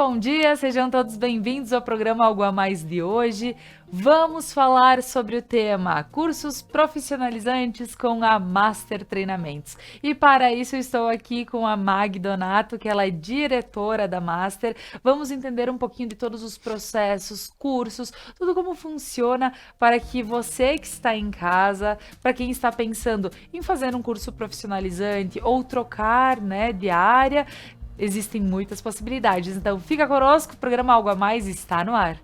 bom dia, sejam todos bem-vindos ao programa Algo a Mais de hoje. Vamos falar sobre o tema Cursos Profissionalizantes com a Master Treinamentos. E para isso eu estou aqui com a Mag Donato, que ela é diretora da Master. Vamos entender um pouquinho de todos os processos, cursos, tudo como funciona para que você que está em casa, para quem está pensando em fazer um curso profissionalizante ou trocar, né, de área, existem muitas possibilidades. Então fica conosco, o programa Algo a Mais está no ar.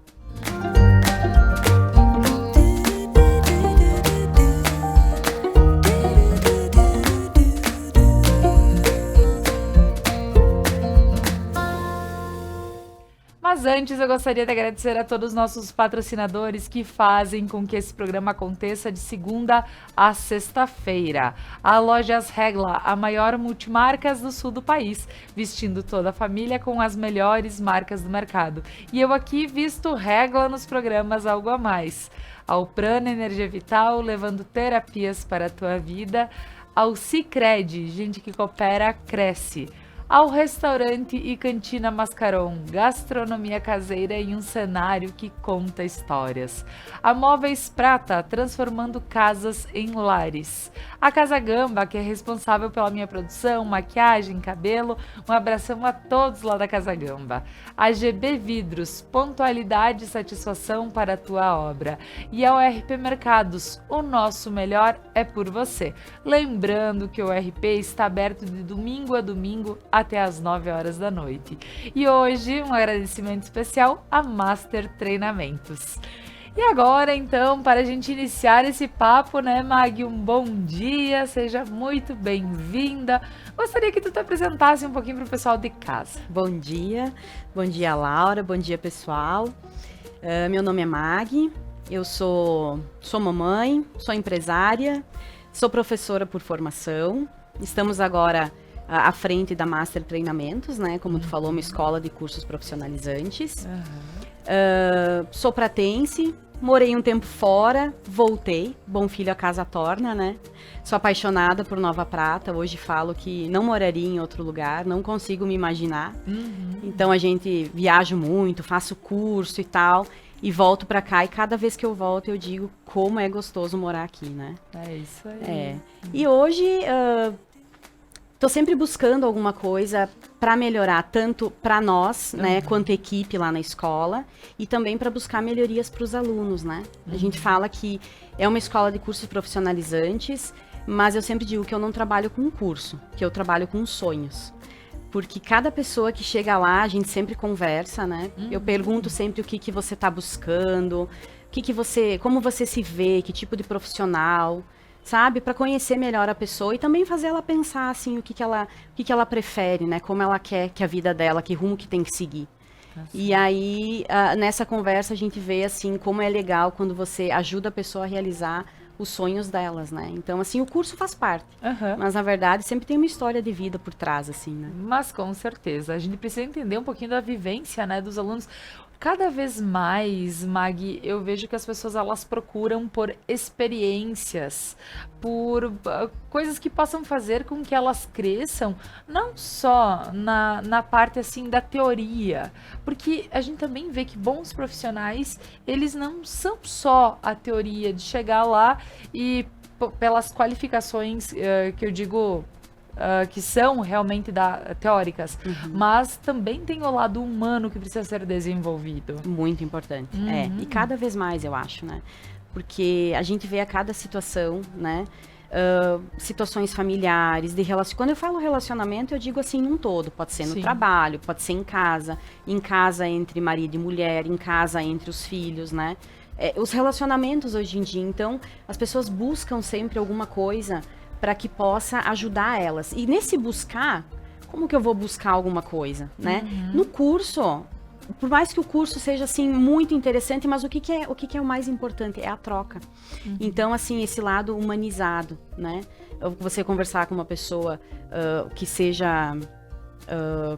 Mas antes eu gostaria de agradecer a todos os nossos patrocinadores que fazem com que esse programa aconteça de segunda a sexta-feira. A Lojas Regla, a maior multimarcas do sul do país, vestindo toda a família com as melhores marcas do mercado. E eu aqui visto Regla nos programas Algo a Mais. Ao Prana Energia Vital, levando terapias para a tua vida. Ao Sicredi, gente que coopera, cresce. Ao Restaurante e Cantina Mascaron, gastronomia caseira em um cenário que conta histórias. A Móveis Prata, transformando casas em lares. A Casa Gamba, que é responsável pela minha produção, maquiagem, cabelo. Um abração a todos lá da Casa Gamba. A GB Vidros, pontualidade e satisfação para a tua obra. E ao RP Mercados, o nosso melhor é por você. Lembrando que o RP está aberto de domingo a domingo até às 9 horas da noite. E hoje, um agradecimento especial a Master Treinamentos. E agora, então, para a gente iniciar esse papo, né, Mag, um bom dia, seja muito bem-vinda. Gostaria que tu te apresentasse um pouquinho para o pessoal de casa. Bom dia, Laura, bom dia, pessoal. Meu nome é Mag, eu sou mamãe, sou empresária, sou professora por formação. Estamos agora à frente da Master Treinamentos, né? Como tu falou, uma escola de cursos profissionalizantes. Sou pratense, morei um tempo fora, voltei. Bom filho a casa torna, né? Sou apaixonada por Nova Prata. Hoje falo que não moraria em outro lugar, não consigo me imaginar. Então a gente viaja muito, faço curso e tal. E volto pra cá, e cada vez que eu volto eu digo como é gostoso morar aqui, né? É isso aí. E hoje tô sempre buscando alguma coisa para melhorar, tanto para nós, né, quanto equipe lá na escola, e também para buscar melhorias para os alunos, né? A gente fala que é uma escola de cursos profissionalizantes, mas eu sempre digo que eu não trabalho com um curso, que eu trabalho com sonhos. Porque cada pessoa que chega lá, a gente sempre conversa, né? Eu pergunto sempre o que você está buscando, como você se vê, que tipo de profissional, sabe? Para conhecer melhor a pessoa e também fazer ela pensar, assim, o que ela prefere, né? Como ela quer que a vida dela, que rumo que tem que seguir. E aí, nessa conversa, a gente vê, assim, como é legal quando você ajuda a pessoa a realizar os sonhos delas, né? Então, assim, o curso faz parte. Mas, na verdade, sempre tem uma história de vida por trás, assim, né? Mas, com certeza, a gente precisa entender um pouquinho da vivência, né, dos alunos. Cada vez mais, Mag, eu vejo que as pessoas, elas procuram por experiências, por coisas que possam fazer com que elas cresçam, não só na parte, assim, da teoria, porque a gente também vê que bons profissionais, eles não são só a teoria de chegar lá e, pelas qualificações que eu digo, que são realmente teóricas, mas também tem o lado humano que precisa ser desenvolvido. Muito importante, e cada vez mais, eu acho, né? Porque a gente vê a cada situação, né? Situações familiares, quando eu falo relacionamento, eu digo assim, um todo, pode ser no trabalho, pode ser em casa entre marido e mulher, em casa entre os filhos, né? Os relacionamentos hoje em dia, então, as pessoas buscam sempre alguma coisa para que possa ajudar elas. E nesse buscar, como que eu vou buscar alguma coisa, né? No curso, por mais que o curso seja, assim, muito interessante, mas o que é o mais importante? É a troca. Então, assim, esse lado humanizado, né? Você conversar com uma pessoa que seja...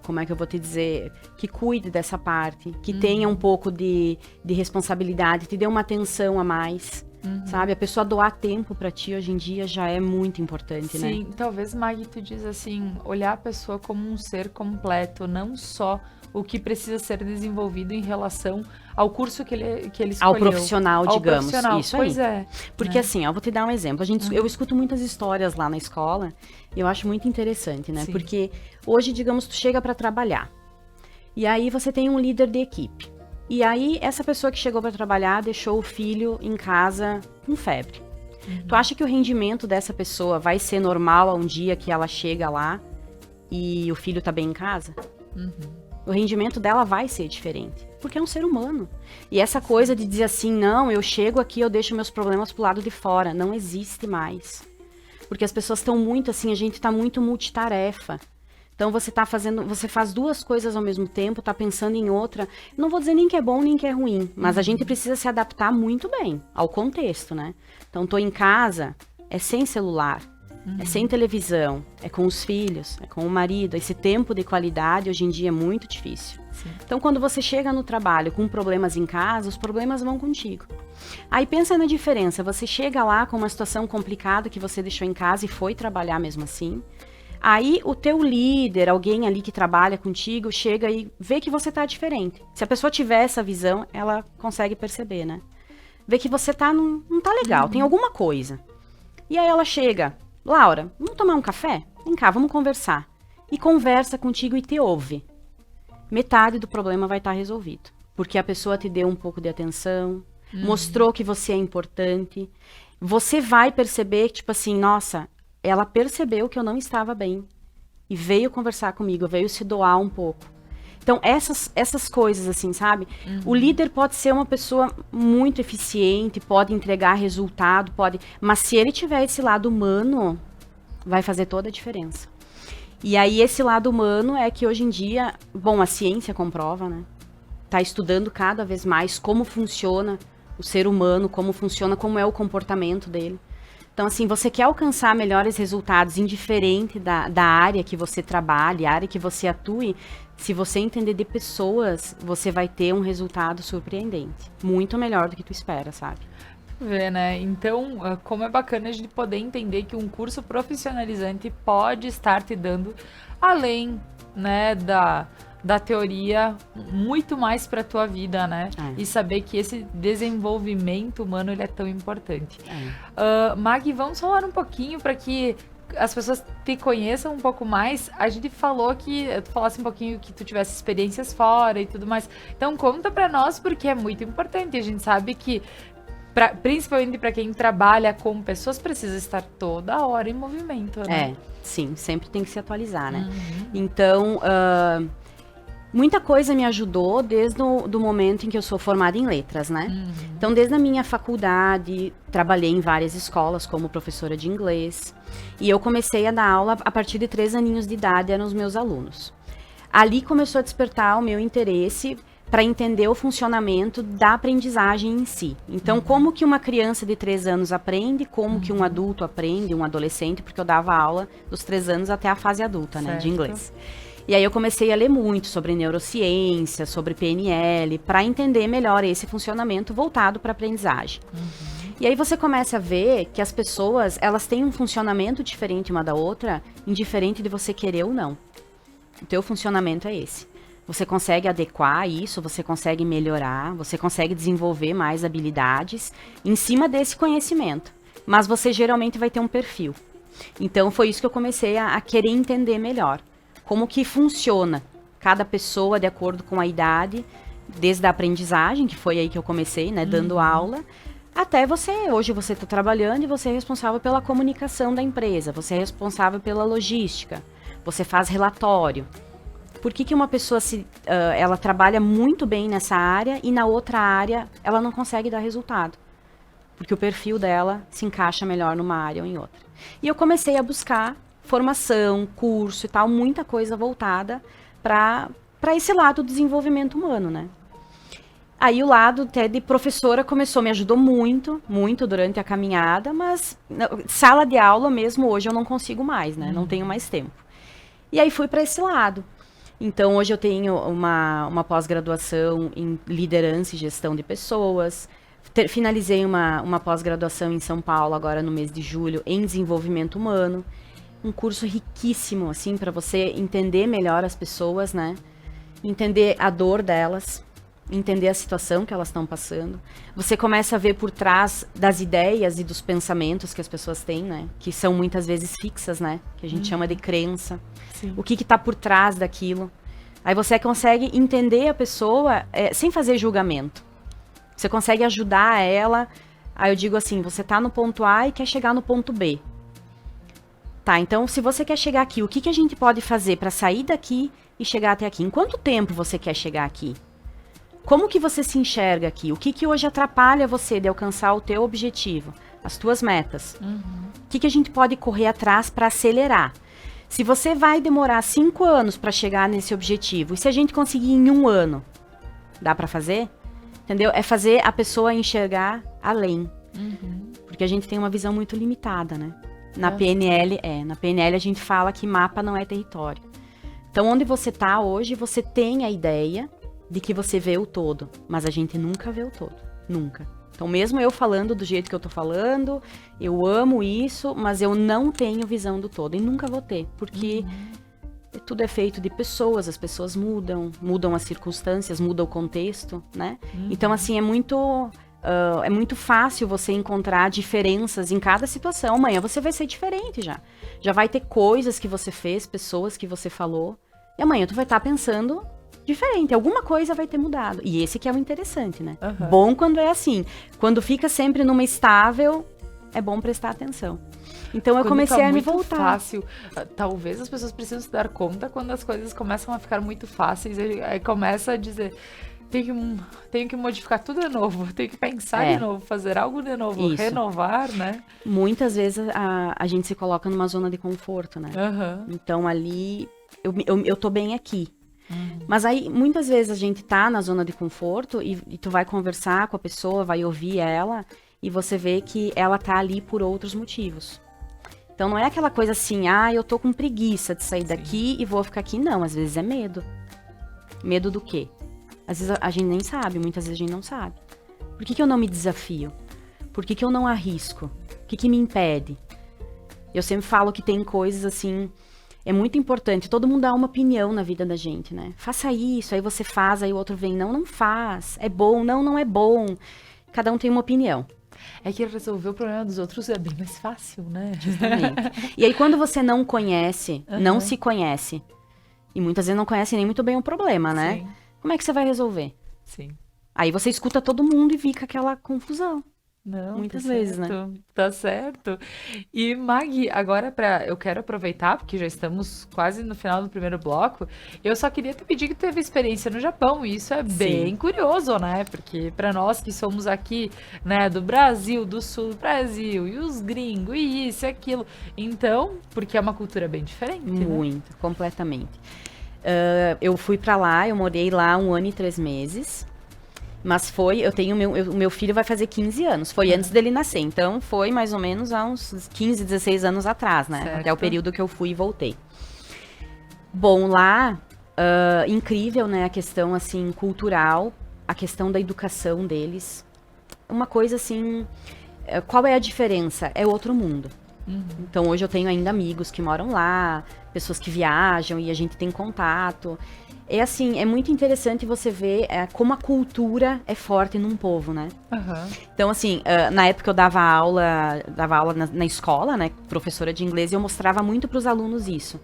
como é que eu vou te dizer, que cuide dessa parte, que tenha um pouco de responsabilidade, te dê uma atenção a mais, sabe? A pessoa doar tempo pra ti hoje em dia já é muito importante, né? Sim, talvez, Maggie, tu diz assim, olhar a pessoa como um ser completo, não só o que precisa ser desenvolvido em relação ao curso que ele escolheu. Ao profissional, Ao digamos. profissional, Isso pois aí. é. Porque né? assim, ó, eu vou te dar um exemplo. Eu escuto muitas histórias lá na escola e eu acho muito interessante, né? Sim. Porque hoje, digamos, tu chega para trabalhar. E aí você tem um líder de equipe. E aí essa pessoa que chegou para trabalhar deixou o filho em casa com febre. Tu acha que o rendimento dessa pessoa vai ser normal a um dia que ela chega lá e o filho tá bem em casa? O rendimento dela vai ser diferente, porque é um ser humano. E essa coisa de dizer assim, não, eu chego aqui, eu deixo meus problemas pro lado de fora, não existe mais. Porque as pessoas estão muito assim, a gente tá muito multitarefa. Então você faz duas coisas ao mesmo tempo, tá pensando em outra. Não vou dizer nem que é bom nem que é ruim, mas a gente precisa se adaptar muito bem ao contexto, né? Então tô em casa, é sem celular, é sem televisão, é com os filhos, é com o marido. Esse tempo de qualidade hoje em dia é muito difícil. Sim. Então quando você chega no trabalho com problemas em casa, os problemas vão contigo. Aí pensa na diferença, você chega lá com uma situação complicada que você deixou em casa e foi trabalhar mesmo assim. Aí o teu líder, alguém ali que trabalha contigo, chega e vê que você tá diferente. Se a pessoa tiver essa visão, ela consegue perceber, né? Vê que você não tá legal, tem alguma coisa. E aí ela chega, Laura, vamos tomar um café? Vem cá, vamos conversar. E conversa contigo e te ouve. Metade do problema vai estar resolvido. Porque a pessoa te deu um pouco de atenção, mostrou que você é importante. Você vai perceber que, tipo assim, nossa, ela percebeu que eu não estava bem e veio conversar comigo, veio se doar um pouco. Então, essas coisas, assim, sabe? O líder pode ser uma pessoa muito eficiente, pode entregar resultado, mas se ele tiver esse lado humano, vai fazer toda a diferença. E aí, esse lado humano é que hoje em dia, bom, a ciência comprova, né? Tá estudando cada vez mais como funciona o ser humano, como é o comportamento dele. Então, assim, você quer alcançar melhores resultados, indiferente da área que você trabalhe, área que você atue, se você entender de pessoas, você vai ter um resultado surpreendente. Muito melhor do que tu espera, sabe? Vê, né? Então, como é bacana a gente poder entender que um curso profissionalizante pode estar te dando, além, né, da teoria, muito mais para tua vida, né? E saber que esse desenvolvimento humano, ele é tão importante. Maggie, vamos falar um pouquinho para que as pessoas te conheçam um pouco mais. A gente falou que tu falasse um pouquinho que tu tivesse experiências fora e tudo mais. Então conta para nós, porque é muito importante. A gente sabe que principalmente para quem trabalha com pessoas, precisa estar toda hora em movimento, né? Sim, sempre tem que se atualizar, né? Então, muita coisa me ajudou desde o momento em que eu sou formada em letras, né? Então, desde a minha faculdade, trabalhei em várias escolas como professora de inglês. E eu comecei a dar aula a partir de 3 aninhos de idade, eram os meus alunos. Ali começou a despertar o meu interesse para entender o funcionamento da aprendizagem em si. Então, como que uma criança de 3 anos aprende, como que um adulto aprende, um adolescente, porque eu dava aula dos 3 anos até a fase adulta, né, de inglês. E aí eu comecei a ler muito sobre neurociência, sobre PNL, para entender melhor esse funcionamento voltado para a aprendizagem. E aí você começa a ver que as pessoas, elas têm um funcionamento diferente uma da outra, indiferente de você querer ou não. O teu funcionamento é esse. Você consegue adequar isso, você consegue melhorar, você consegue desenvolver mais habilidades em cima desse conhecimento. Mas você geralmente vai ter um perfil. Então foi isso que eu comecei a querer entender melhor. Como que funciona cada pessoa de acordo com a idade, desde a aprendizagem, que foi aí que eu comecei, né, dando aula, até hoje você está trabalhando e você é responsável pela comunicação da empresa, você é responsável pela logística, você faz relatório. Por que uma pessoa ela trabalha muito bem nessa área e na outra área ela não consegue dar resultado? Porque o perfil dela se encaixa melhor numa área ou em outra. E eu comecei a buscar formação, curso e tal, muita coisa voltada para esse lado do desenvolvimento humano, né? Aí o lado até de professora me ajudou muito, muito durante a caminhada, mas sala de aula mesmo hoje eu não consigo mais, né? Não tenho mais tempo. E aí fui para esse lado. Então, hoje eu tenho uma pós-graduação em liderança e gestão de pessoas, Finalizei uma pós-graduação em São Paulo, agora no mês de julho, em desenvolvimento humano. Um curso riquíssimo, assim, para você entender melhor as pessoas, né? Entender a dor delas, entender a situação que elas estão passando. Você começa a ver por trás das ideias e dos pensamentos que as pessoas têm, né? Que são muitas vezes fixas, né? Que a gente chama de crença. Sim. O que está por trás daquilo. Aí você consegue entender a pessoa sem fazer julgamento. Você consegue ajudar ela. Aí eu digo assim, você tá no ponto A e quer chegar no ponto B. Tá, então se você quer chegar aqui, o que a gente pode fazer para sair daqui e chegar até aqui? Em quanto tempo você quer chegar aqui? Como que você se enxerga aqui? O que hoje atrapalha você de alcançar o teu objetivo? As tuas metas? O que a gente pode correr atrás para acelerar? Se você vai demorar 5 anos para chegar nesse objetivo, e se a gente conseguir em 1 ano, dá para fazer? Entendeu? É fazer a pessoa enxergar além. Porque a gente tem uma visão muito limitada, né? Na PNL a gente fala que mapa não é território. Então, onde você tá hoje, você tem a ideia de que você vê o todo, mas a gente nunca vê o todo, nunca. Então, mesmo eu falando do jeito que eu tô falando, eu amo isso, mas eu não tenho visão do todo e nunca vou ter, porque tudo é feito de pessoas, as pessoas mudam as circunstâncias, muda o contexto, né? Então, assim, é muito fácil você encontrar diferenças em cada situação. Amanhã você vai ser diferente já. Já vai ter coisas que você fez, pessoas que você falou, e amanhã tu vai estar pensando diferente. Alguma coisa vai ter mudado. E esse que é o interessante, né? Bom quando é assim. Quando fica sempre numa estável, é bom prestar atenção. Então eu comecei a me voltar. Fácil. Talvez as pessoas precisam se dar conta quando as coisas começam a ficar muito fáceis. Aí começa a dizer, tenho que modificar tudo de novo, tenho que pensar de novo, fazer algo de novo, renovar, né? Muitas vezes a gente se coloca numa zona de conforto, né? Então ali, eu tô bem aqui. Mas aí, muitas vezes a gente tá na zona de conforto e tu vai conversar com a pessoa, vai ouvir ela e você vê que ela tá ali por outros motivos. Então não é aquela coisa assim, eu tô com preguiça de sair daqui e vou ficar aqui. Não, às vezes é medo. Medo do quê? Às vezes a gente nem sabe, muitas vezes a gente não sabe. Por que eu não me desafio? Por que eu não arrisco? O que me impede? Eu sempre falo que tem coisas assim, é muito importante, todo mundo dá uma opinião na vida da gente, né? Faça isso, aí você faz, aí o outro vem, não faz, é bom, não é bom. Cada um tem uma opinião. É que resolver o problema dos outros é bem mais fácil, né? Justamente. E aí quando você não conhece, não se conhece, e muitas vezes não conhece nem muito bem o problema, né? Sim. Como é que você vai resolver? Sim. Aí você escuta todo mundo e fica aquela confusão. Não, muitas tá vezes, certo, né? Tá certo. E Magui, agora eu quero aproveitar, porque já estamos quase no final do primeiro bloco, eu só queria te pedir que teve experiência no Japão, e isso é bem curioso, né? Porque para nós que somos aqui, né, do Brasil, do sul do Brasil, e os gringos, e isso e aquilo, então, porque é uma cultura bem diferente, Muito, né? Completamente. Eu fui pra lá, eu morei lá 1 ano e 3 meses. Mas o meu filho vai fazer 15 anos. Foi antes dele nascer. Então, foi mais ou menos há uns 15, 16 anos atrás, né? Certo. Até o período que eu fui e voltei. Bom, lá, incrível, né? A questão, assim, cultural. A questão da educação deles. Uma coisa, assim... qual é a diferença? É outro mundo. Então, hoje eu tenho ainda amigos que moram lá. Pessoas que viajam e a gente tem contato. É assim, é muito interessante você ver como a cultura é forte num povo, né? Então, assim, na época eu dava aula na escola, né? Professora de inglês, e eu mostrava muito para os alunos isso.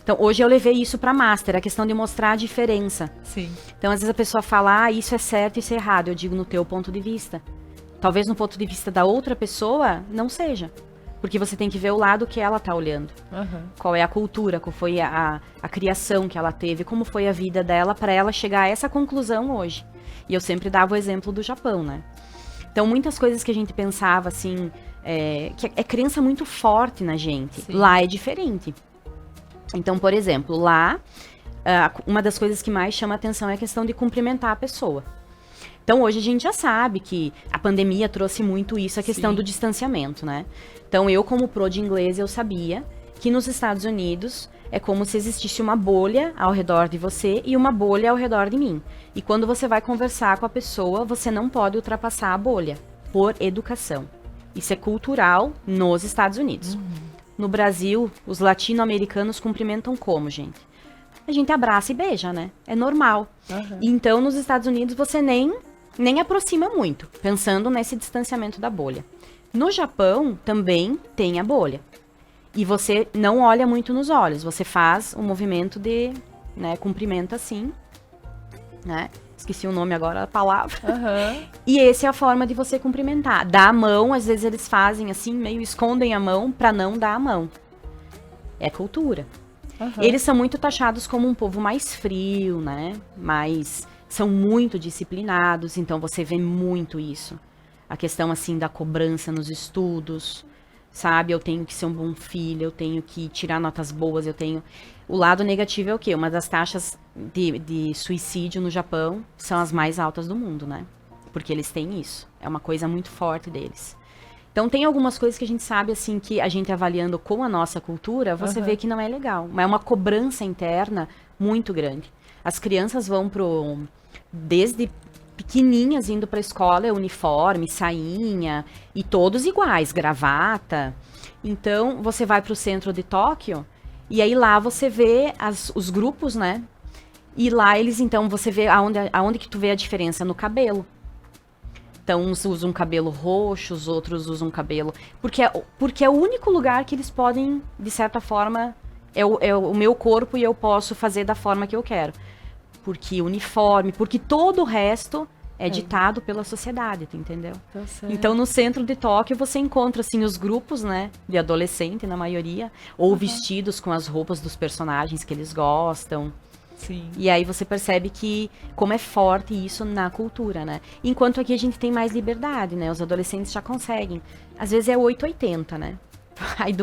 Então, hoje eu levei isso para master, a questão de mostrar a diferença. Sim. Então, às vezes a pessoa fala, isso é certo, isso é errado. Eu digo no teu ponto de vista. Talvez no ponto de vista da outra pessoa, não seja. Porque você tem que ver o lado que ela tá olhando. Qual é a cultura, qual foi a criação que ela teve, como foi a vida dela para ela chegar a essa conclusão hoje. E eu sempre dava o exemplo do Japão, né? Então, muitas coisas que a gente pensava, assim, que é crença muito forte na gente. Sim. Lá é diferente. Então, por exemplo, lá, uma das coisas que mais chama atenção é a questão de cumprimentar a pessoa. Então, hoje a gente já sabe que a pandemia trouxe muito isso, a questão do distanciamento, né? Então, eu como pro de inglês, eu sabia que nos Estados Unidos é como se existisse uma bolha ao redor de você e uma bolha ao redor de mim. E quando você vai conversar com a pessoa, você não pode ultrapassar a bolha, por educação. Isso é cultural nos Estados Unidos. No Brasil, os latino-americanos cumprimentam como, gente? A gente abraça e beija, né? É normal. Então, nos Estados Unidos, você nem aproxima muito, pensando nesse distanciamento da bolha. No Japão, também tem a bolha. E você não olha muito nos olhos, você faz um movimento de, né, cumprimento assim, né? Esqueci o nome agora da palavra. E essa é a forma de você cumprimentar. Dar a mão, às vezes eles fazem assim, meio escondem a mão para não dar a mão. É cultura. Eles são muito taxados como um povo mais frio, né? Mas são muito disciplinados, então você vê muito isso. A questão, assim, da cobrança nos estudos, sabe? Eu tenho que ser um bom filho, eu tenho que tirar notas boas, eu tenho... O lado negativo é o quê? Uma das taxas de suicídio no Japão são as mais altas do mundo, né? Porque eles têm isso. É uma coisa muito forte deles. Então, tem algumas coisas que a gente sabe, assim, que a gente avaliando com a nossa cultura, você vê que não é legal. Mas é uma cobrança interna muito grande. As crianças vão desde pequenininhas indo para a escola, é uniforme, sainha, e todos iguais, gravata. Então, você vai para o centro de Tóquio, e aí lá você vê os grupos, né? E lá eles, então, você vê aonde que tu vê a diferença no cabelo. Então, uns usam cabelo roxo, os outros usam cabelo... Porque é o único lugar que eles podem, de certa forma, é o meu corpo e eu posso fazer da forma que eu quero. Porque uniforme, porque todo o resto é ditado pela sociedade, tu entendeu? Então, no centro de Tóquio, você encontra, assim, os grupos, né, de adolescente, na maioria, ou vestidos com as roupas dos personagens que eles gostam. Sim. E aí você percebe que como é forte isso na cultura, né? Enquanto aqui a gente tem mais liberdade, né? Os adolescentes já conseguem. Às vezes é 880, né? Vai de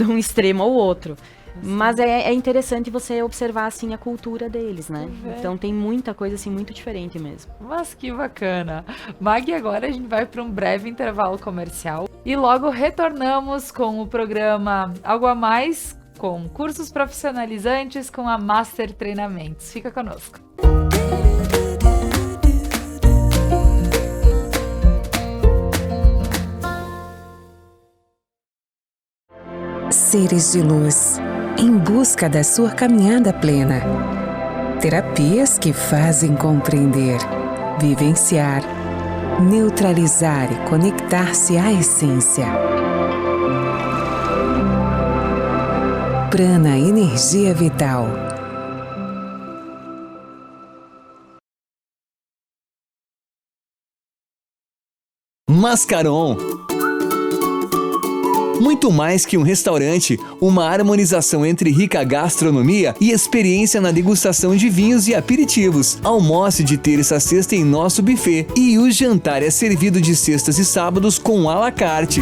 um extremo ao outro. Mas é interessante você observar, assim, a cultura deles, né? Então tem muita coisa, assim, muito diferente mesmo. Mas que bacana. Mag, agora a gente vai para um breve intervalo comercial e logo retornamos com o programa Algo a Mais, com cursos profissionalizantes com a Master Treinamentos. Fica conosco. Seres de luz, em busca da sua caminhada plena. Terapias que fazem compreender, vivenciar, neutralizar e conectar-se à essência. Prana Energia Vital. Mascaron. Muito mais que um restaurante, uma harmonização entre rica gastronomia e experiência na degustação de vinhos e aperitivos. Almoce de terça a sexta em nosso buffet e o jantar é servido de sextas e sábados com à la carte.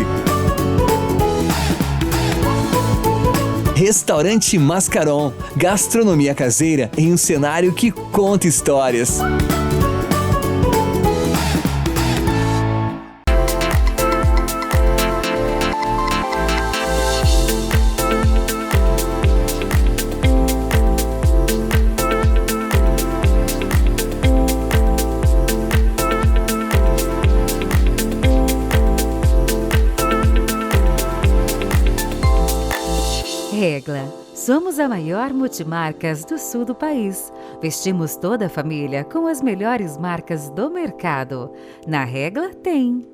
Restaurante Mascaron, gastronomia caseira em um cenário que conta histórias. Regla. Somos a maior multimarcas do sul do país. Vestimos toda a família com as melhores marcas do mercado. Na Regla tem.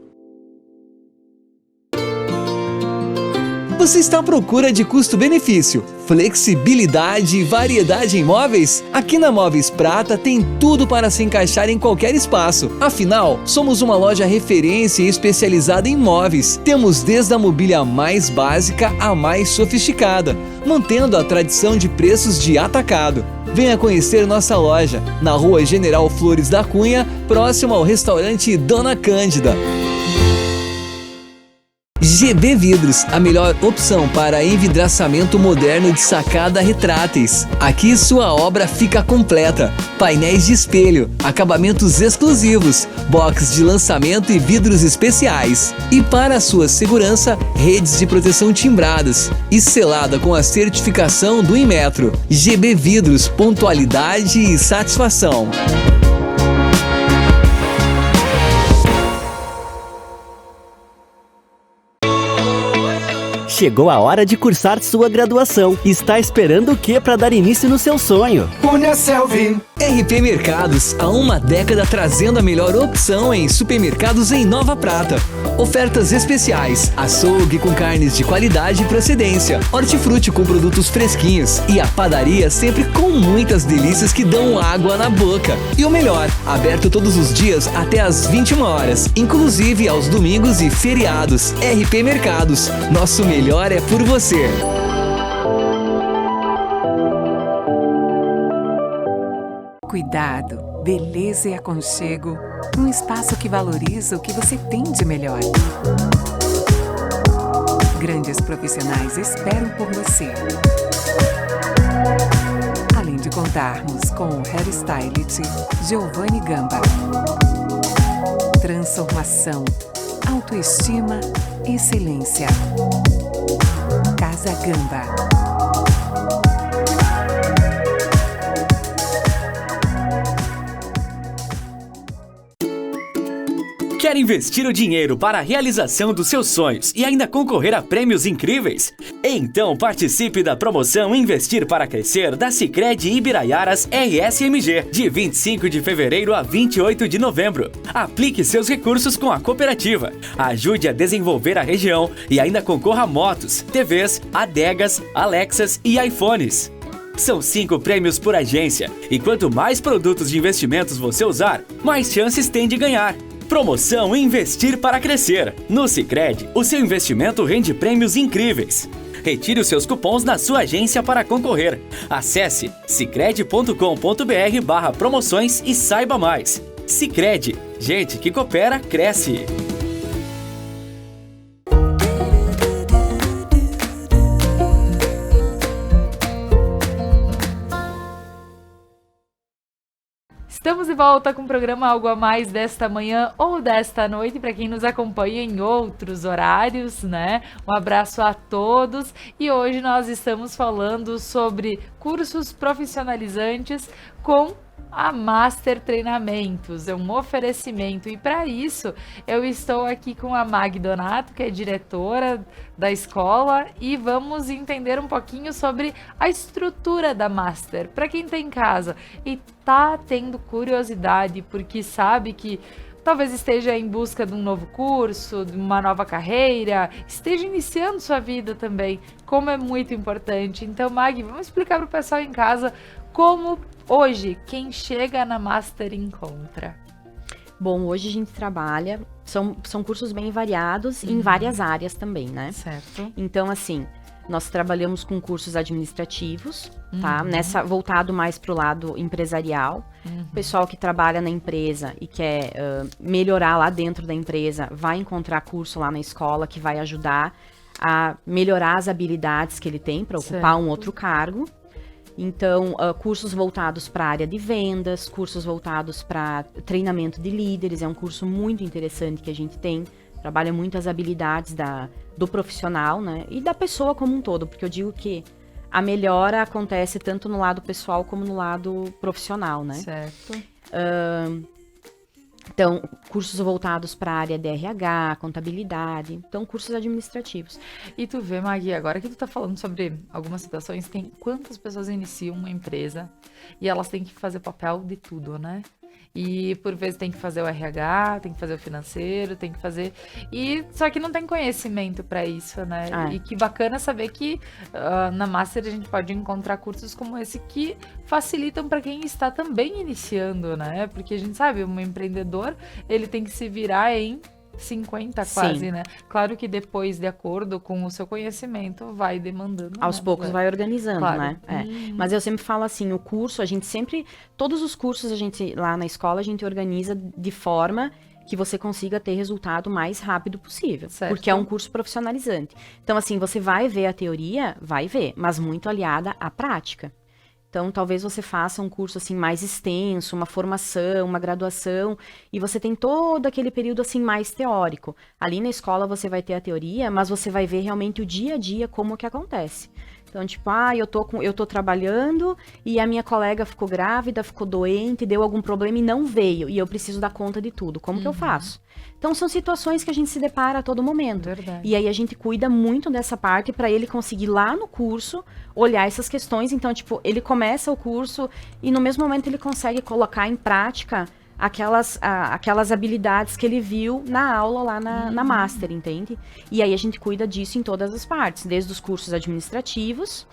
Você está à procura de custo-benefício, flexibilidade e variedade em móveis? Aqui na Móveis Prata tem tudo para se encaixar em qualquer espaço. Afinal, somos uma loja referência e especializada em móveis. Temos desde a mobília mais básica à mais sofisticada, mantendo a tradição de preços de atacado. Venha conhecer nossa loja, na Rua General Flores da Cunha, próximo ao restaurante Dona Cândida. GB Vidros, a melhor opção para envidraçamento moderno de sacada retráteis. Aqui sua obra fica completa. Painéis de espelho, acabamentos exclusivos, box de lançamento e vidros especiais. E para sua segurança, redes de proteção timbradas e selada com a certificação do Inmetro. GB Vidros, pontualidade e satisfação. Chegou a hora de cursar sua graduação. Está esperando o que para dar início no seu sonho? Uniaselv. RP Mercados, há uma década trazendo a melhor opção em supermercados em Nova Prata. Ofertas especiais, açougue com carnes de qualidade e procedência, hortifruti com produtos fresquinhos e a padaria sempre com muitas delícias que dão água na boca. E o melhor, aberto todos os dias até às 21 horas, inclusive aos domingos e feriados. RP Mercados, nosso melhor é por você. Cuidado, beleza e aconchego, um espaço que valoriza o que você tem de melhor. Grandes profissionais esperam por você. Além de contarmos com o hairstylist Giovanni Gamba. Transformação, autoestima, excelência. Casa Gamba. Quer investir o dinheiro para a realização dos seus sonhos e ainda concorrer a prêmios incríveis? Então participe da promoção Investir para Crescer da Sicredi Ibiraiaras RSMG, de 25 de fevereiro a 28 de novembro. Aplique seus recursos com a cooperativa, ajude a desenvolver a região e ainda concorra a motos, TVs, adegas, Alexas e iPhones. São 5 prêmios por agência e quanto mais produtos de investimentos você usar, mais chances tem de ganhar. Promoção Investir para Crescer. No Sicredi, o seu investimento rende prêmios incríveis. Retire os seus cupons na sua agência para concorrer. Acesse sicredi.com.br/promoções e saiba mais. Sicredi, gente que coopera, cresce. Estamos de volta com o programa Algo a Mais desta manhã ou desta noite, para quem nos acompanha em outros horários, né? Um abraço a todos e hoje nós estamos falando sobre cursos profissionalizantes com a Master Treinamentos, é um oferecimento e para isso eu estou aqui com a Mag Donato, que é diretora da escola e vamos entender um pouquinho sobre a estrutura da Master, para quem está em casa e tá tendo curiosidade porque sabe que talvez esteja em busca de um novo curso, de uma nova carreira, esteja iniciando sua vida também, como é muito importante. Então, Mag, vamos explicar para o pessoal em casa como hoje quem chega na Master encontra. Bom, hoje a gente trabalha, são cursos bem variados em várias áreas também, né? Certo. Então, assim, nós trabalhamos com cursos administrativos, tá? Voltado mais para o lado empresarial. Pessoal que trabalha na empresa e quer melhorar lá dentro da empresa, vai encontrar curso lá na escola que vai ajudar a melhorar as habilidades que ele tem para ocupar um outro cargo. Então, cursos voltados para a área de vendas, cursos voltados para treinamento de líderes, é um curso muito interessante que a gente tem, trabalha muito as habilidades do profissional, né, e da pessoa como um todo, porque eu digo que a melhora acontece tanto no lado pessoal como no lado profissional, né. Certo. Então, cursos voltados para a área de RH, contabilidade, então cursos administrativos. E tu vê, Magui, agora que tu tá falando sobre algumas situações, tem quantas pessoas iniciam uma empresa e elas têm que fazer papel de tudo, né? E por vezes tem que fazer o RH, tem que fazer o financeiro, tem que fazer... E só que não tem conhecimento para isso, né? E que bacana saber que na Master a gente pode encontrar cursos como esse que facilitam para quem está também iniciando, né? Porque a gente sabe, um empreendedor, ele tem que se virar em 50 quase, Sim. né? Claro que depois, de acordo com o seu conhecimento, vai demandando. Aos poucos vai organizando, Claro. né? Mas eu sempre falo assim, o curso, a gente sempre, todos os cursos a gente, lá na escola, a gente organiza de forma que você consiga ter resultado o mais rápido possível. Certo. Porque é um curso profissionalizante. Então, assim, você vai ver a teoria, vai ver, mas muito aliada à prática. Então, talvez você faça um curso, assim, mais extenso, uma formação, uma graduação, e você tem todo aquele período, assim, mais teórico. Ali na escola você vai ter a teoria, mas você vai ver realmente o dia a dia como que acontece. Então, tipo, eu tô trabalhando e a minha colega ficou grávida, ficou doente, deu algum problema e não veio. E eu preciso dar conta de tudo. Como que eu faço? Então, são situações que a gente se depara a todo momento. Verdade. E aí a gente cuida muito dessa parte para ele conseguir lá no curso olhar essas questões. Então, tipo, ele começa o curso e no mesmo momento ele consegue colocar em prática aquelas habilidades que ele viu na aula lá na Master, entende? E aí a gente cuida disso em todas as partes, desde os cursos administrativos,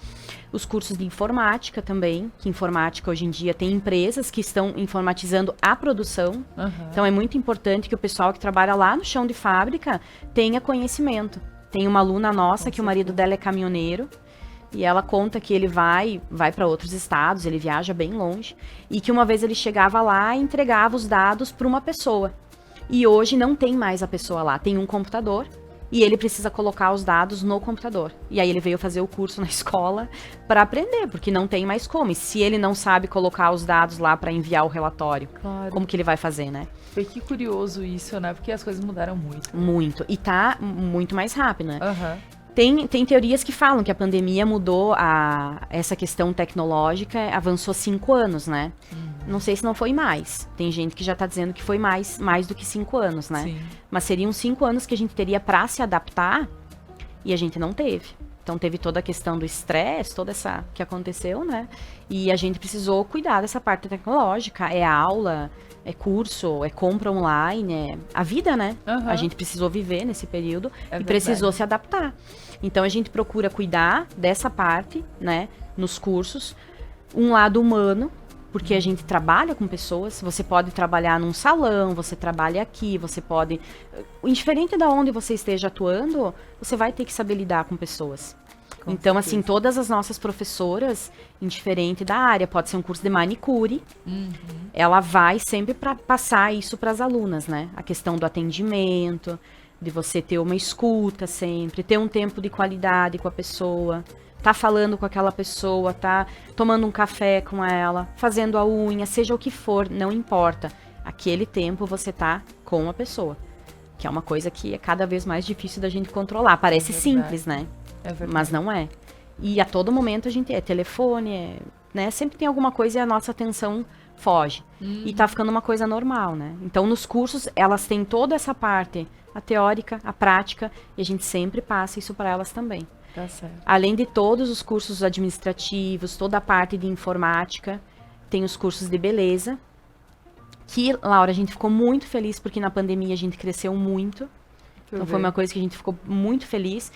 os cursos de informática também, que informática hoje em dia tem empresas que estão informatizando a produção. Então é muito importante que o pessoal que trabalha lá no chão de fábrica tenha conhecimento. Tem uma aluna nossa que o marido dela é caminhoneiro, e ela conta que ele vai para outros estados, ele viaja bem longe, e que uma vez ele chegava lá e entregava os dados para uma pessoa. E hoje não tem mais a pessoa lá, tem um computador, e ele precisa colocar os dados no computador. E aí ele veio fazer o curso na escola para aprender, porque não tem mais como. E se ele não sabe colocar os dados lá para enviar o relatório, Claro. como que ele vai fazer, né? Foi que curioso isso, né? Porque as coisas mudaram muito. Muito. E tá muito mais rápido, né? Aham. Tem teorias que falam que a pandemia mudou essa questão tecnológica, avançou 5 anos, né? Não sei se não foi mais. Tem gente que já tá dizendo que foi mais do que 5 anos, né? Sim. Mas seriam 5 anos que a gente teria para se adaptar e a gente não teve. Então teve toda a questão do estresse, toda essa que aconteceu, né? E a gente precisou cuidar dessa parte tecnológica, é aula, é curso, é compra online, é a vida, né? Aham. A gente precisou viver nesse período É e verdade. precisou se adaptar. Então a gente procura cuidar dessa parte, né, nos cursos, um lado humano, porque a gente trabalha com pessoas, você pode trabalhar num salão, você trabalha aqui, você pode, indiferente de onde você esteja atuando, você vai ter que saber lidar com pessoas. Com Então, certeza. assim, todas as nossas professoras, indiferente da área, pode ser um curso de manicure, ela vai sempre para passar isso para as alunas, né? A questão do atendimento, de você ter uma escuta sempre, ter um tempo de qualidade com a pessoa, tá falando com aquela pessoa, tá tomando um café com ela, fazendo a unha, seja o que for, não importa. Aquele tempo você tá com a pessoa, que é uma coisa que é cada vez mais difícil da gente controlar. Parece verdade. simples, né? É verdade. Mas não é. E a todo momento a gente telefone, né? Sempre tem alguma coisa e a nossa atenção foge. E tá ficando uma coisa normal, né? Então, nos cursos, elas têm toda essa parte, a teórica, a prática, e a gente sempre passa isso para elas também. Tá certo. Além de todos os cursos administrativos, toda a parte de informática, tem os cursos de beleza, que, Laura, a gente ficou muito feliz, porque na pandemia a gente cresceu muito. Então, foi uma coisa que a gente ficou muito feliz.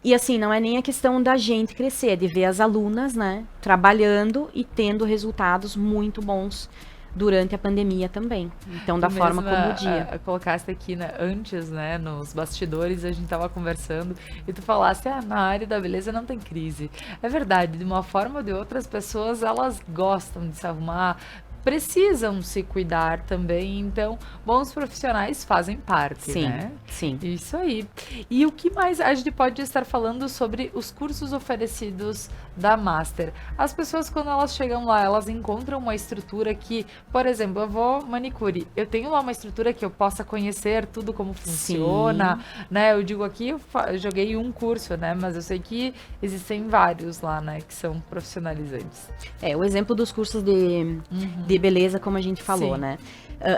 E assim, não é nem a questão da gente crescer, é de ver as alunas, né, trabalhando e tendo resultados muito bons durante a pandemia também. Então, da Tu forma mesma, como o dia. Colocaste aqui, né, antes, né, nos bastidores, a gente tava conversando e tu falaste, na área da beleza não tem crise. É verdade, de uma forma ou de outra, as pessoas, elas gostam de se arrumar, precisam se cuidar também, então bons profissionais fazem parte, Sim, né? sim. Isso aí. E o que mais a gente pode estar falando sobre os cursos oferecidos da Master? As pessoas, quando elas chegam lá, elas encontram uma estrutura que, por exemplo, eu vou manicure, eu tenho lá uma estrutura que eu possa conhecer tudo como funciona, né? Eu digo aqui, eu joguei um curso, né? Mas eu sei que existem vários lá, né? Que são profissionalizantes. O exemplo dos cursos de beleza, como a gente falou, Sim. né?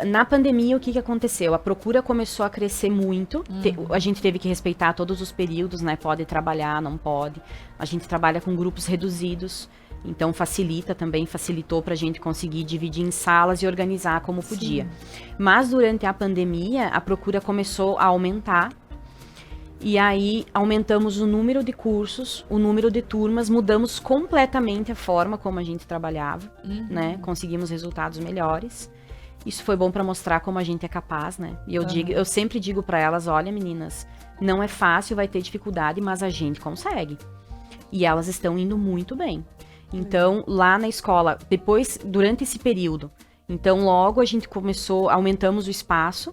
Na pandemia, o que aconteceu? A procura começou a crescer muito. A gente teve que respeitar todos os períodos, né? Pode trabalhar, não pode. A gente trabalha com grupos reduzidos. Então, facilitou para a gente conseguir dividir em salas e organizar como podia. Mas, durante a pandemia, a procura começou a aumentar. E aí, aumentamos o número de cursos, o número de turmas, mudamos completamente a forma como a gente trabalhava, né? Conseguimos resultados melhores. Isso foi bom para mostrar como a gente é capaz, né? E eu sempre digo para elas, olha, meninas, não é fácil, vai ter dificuldade, mas a gente consegue. E elas estão indo muito bem. Então, lá na escola, durante esse período, então logo a gente aumentamos o espaço,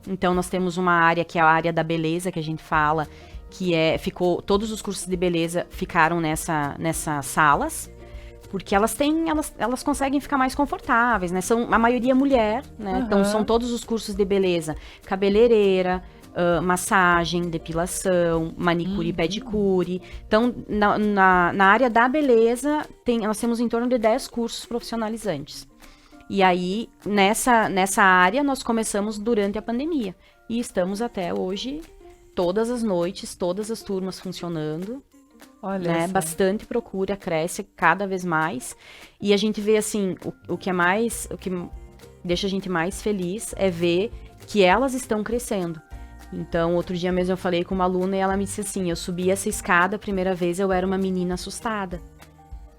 Então, nós temos uma área que é a área da beleza, que a gente fala, todos os cursos de beleza ficaram nessas salas, porque elas conseguem ficar mais confortáveis, né? São a maioria mulher, né? Então, são todos os cursos de beleza, cabeleireira, massagem, depilação, manicure e pedicure. Então, na área da beleza, nós temos em torno de 10 cursos profissionalizantes. E aí, nessa área, nós começamos durante a pandemia. E estamos até hoje, todas as noites, todas as turmas funcionando. Olha, né? Bastante procura, cresce cada vez mais. E a gente vê, assim, o que deixa a gente mais feliz é ver que elas estão crescendo. Então, outro dia mesmo eu falei com uma aluna e ela me disse assim, eu subi essa escada, a primeira vez eu era uma menina assustada.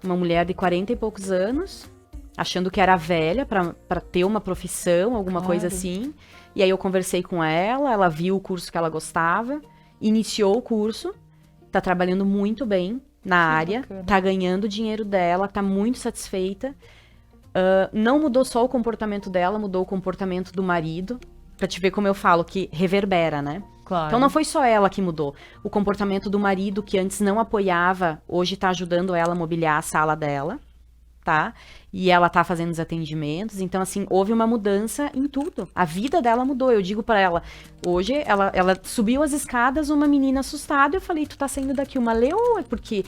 Uma mulher de 40 e poucos anos, achando que era velha para ter uma profissão, alguma coisa assim. E aí eu conversei com ela viu o curso que ela gostava, iniciou o curso, tá trabalhando muito bem na área, bacana. Tá ganhando o dinheiro dela, tá muito satisfeita. Não mudou só o comportamento dela, mudou o comportamento do marido. Pra te ver como eu falo, que reverbera, né? Claro. Então não foi só ela que mudou. O comportamento do marido, que antes não apoiava, hoje tá ajudando ela a mobiliar a sala dela, tá? E ela tá fazendo os atendimentos. Então, assim, houve uma mudança em tudo. A vida dela mudou. Eu digo pra ela, hoje ela subiu as escadas, uma menina assustada. Eu falei, tu tá saindo daqui uma leoa, porque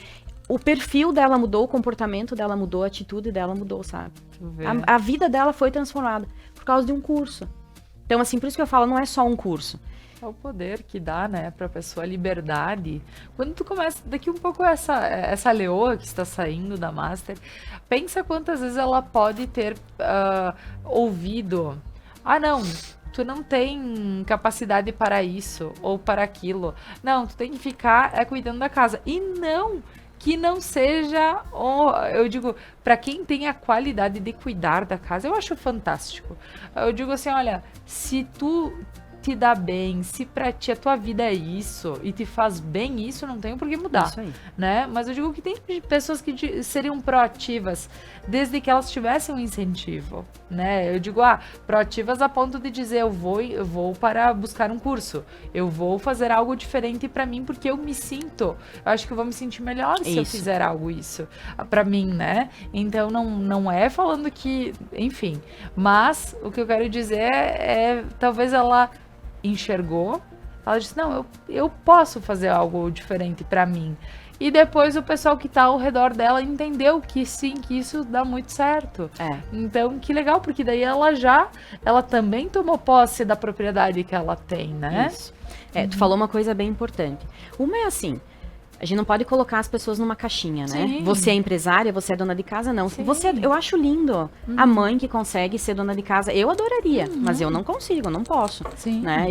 o perfil dela mudou, o comportamento dela mudou, a atitude dela mudou, sabe? A vida dela foi transformada por causa de um curso. Então, assim, por isso que eu falo, não é só um curso. É o poder que dá, né, pra pessoa, a liberdade. Quando tu começa, daqui um pouco essa leoa que está saindo da Master, pensa quantas vezes ela pode ter ouvido, não, tu não tem capacidade para isso ou para aquilo. Não, tu tem que ficar cuidando da casa. E não que não seja, eu digo, para quem tem a qualidade de cuidar da casa, eu acho fantástico. Eu digo assim, olha, se tu te dá bem, se pra ti a tua vida é isso e te faz bem isso, não tem por que mudar, Isso aí. né? Mas eu digo que tem pessoas que seriam proativas desde que elas tivessem um incentivo, né? Eu digo, proativas a ponto de dizer, eu vou para buscar um curso, eu vou fazer algo diferente pra mim porque eu me sinto, eu acho que eu vou me sentir melhor se eu fizer algo isso pra mim, né? Então não é falando que, enfim, mas o que eu quero dizer é talvez ela enxergou, ela disse, não, eu posso fazer algo diferente pra mim. E depois o pessoal que tá ao redor dela entendeu que sim, que isso dá muito certo. Então, que legal, porque daí ela também tomou posse da propriedade que ela tem, né? Isso. Tu falou uma coisa bem importante. Uma é assim, a gente não pode colocar as pessoas numa caixinha, né? Sim. Você é empresária, você é dona de casa, não. Sim. Eu acho lindo a mãe que consegue ser dona de casa. Eu adoraria, mas eu não consigo, eu não posso. Sim. Né?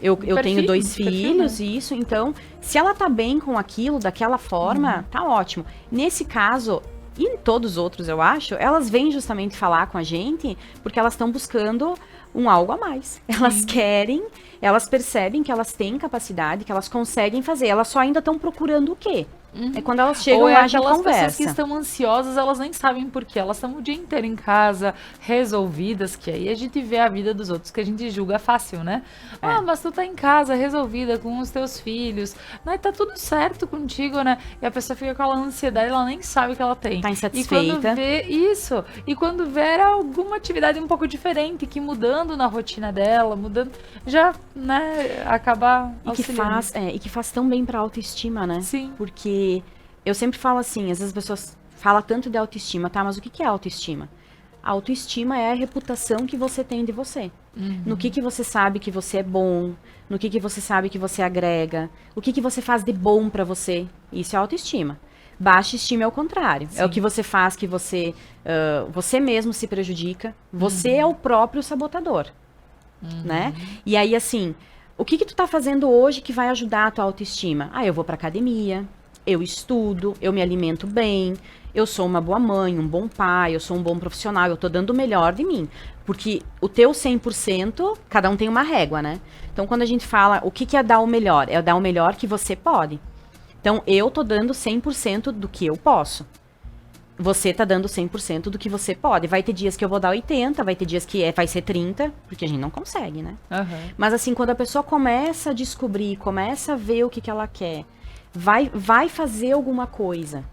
Eu Perfil, tenho 2 perfil, filhos, né? isso. Então, se ela tá bem com aquilo, daquela forma, tá ótimo. Nesse caso, e em todos os outros, eu acho, elas vêm justamente falar com a gente porque elas estão buscando um algo a mais. Elas querem, elas percebem que elas têm capacidade, que elas conseguem fazer. Elas só ainda estão procurando o quê? É quando elas chegam lá de aquelas conversa. pessoas que estão ansiosas, elas nem sabem por quê. Elas estão o dia inteiro em casa, resolvidas, que aí a gente vê a vida dos outros, que a gente julga fácil, né? Mas tu tá em casa, resolvida, com os teus filhos, né? Tá tudo certo contigo, né? E a pessoa fica com aquela ansiedade, ela nem sabe o que ela tem. Tá insatisfeita. E quando vê isso, e quando vê era alguma atividade um pouco diferente, que mudando na rotina dela, já, né, acaba auxiliando. E que faz tão bem pra autoestima, né? Sim. Porque eu sempre falo assim, às vezes as pessoas falam tanto de autoestima, tá? Mas o que é autoestima? A autoestima é a reputação que você tem de você. No que você sabe que você é bom, no que você sabe que você agrega, o que você faz de bom pra você. Isso é autoestima. Baixa estima é o contrário. Sim. É o que você faz que você mesmo se prejudica. Você é o próprio sabotador, né? E aí, assim, o que tu tá fazendo hoje que vai ajudar a tua autoestima? Eu vou pra academia, eu estudo, eu me alimento bem, eu sou uma boa mãe, um bom pai, eu sou um bom profissional, eu tô dando o melhor de mim. Porque o teu 100%, cada um tem uma régua, né? Então, quando a gente fala o que é dar o melhor? É dar o melhor que você pode. Então, eu tô dando 100% do que eu posso. você tá dando 100% do que você pode. Vai ter dias que eu vou dar 80, vai ter dias que vai ser 30, porque a gente não consegue, né? Mas assim, quando a pessoa começa a descobrir, começa a ver o que ela quer, vai fazer alguma coisa,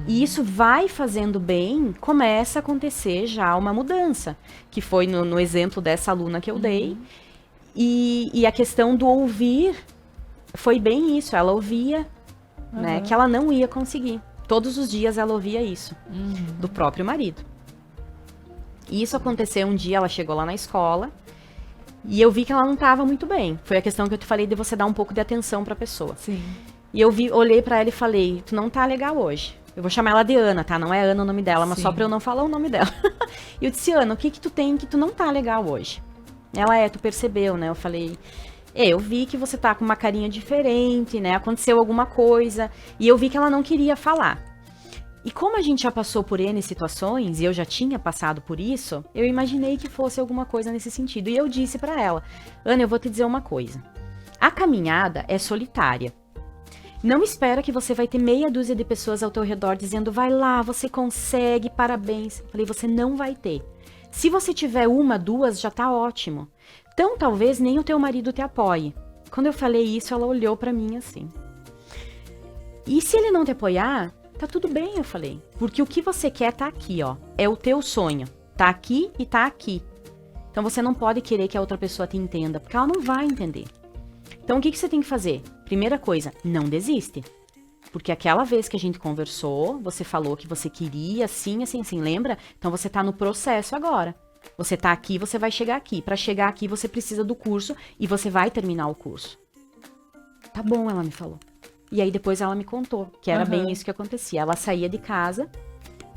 e isso vai fazendo bem, começa a acontecer já uma mudança, que foi no exemplo dessa aluna que eu dei, e a questão do ouvir foi bem isso, ela ouvia, né, que ela não ia conseguir. Todos os dias ela ouvia isso, do próprio marido. E isso aconteceu um dia, ela chegou lá na escola, e eu vi que ela não estava muito bem. Foi a questão que eu te falei de você dar um pouco de atenção para a pessoa. Sim. E eu olhei para ela e falei, tu não tá legal hoje. Eu vou chamar ela de Ana, tá? Não é Ana o nome dela, mas só para eu não falar o nome dela. E eu disse, Ana, o que tu tem que tu não tá legal hoje? Ela, tu percebeu, né? Eu falei... eu vi que você tá com uma carinha diferente, né? Aconteceu alguma coisa. E eu vi que ela não queria falar. E como a gente já passou por N situações, e eu já tinha passado por isso, eu imaginei que fosse alguma coisa nesse sentido. E eu disse pra ela, Ana, eu vou te dizer uma coisa. A caminhada é solitária. Não espera que você vai ter meia dúzia de pessoas ao teu redor dizendo, vai lá, você consegue, parabéns. Falei, você não vai ter. Se você tiver uma, duas, já tá ótimo. Então, talvez nem o teu marido te apoie. Quando eu falei isso, ela olhou pra mim assim. E se ele não te apoiar, tá tudo bem, eu falei. Porque o que você quer tá aqui, ó. É o teu sonho. Tá aqui e tá aqui. Então, você não pode querer que a outra pessoa te entenda, porque ela não vai entender. Então, o que você tem que fazer? Primeira coisa, não desiste. Porque aquela vez que a gente conversou, você falou que você queria assim, lembra? Então, você tá no processo agora. Você tá aqui, você vai chegar aqui. Para chegar aqui, você precisa do curso e você vai terminar o curso. Tá bom, ela me falou. E aí depois ela me contou que era bem isso que acontecia. Ela saía de casa,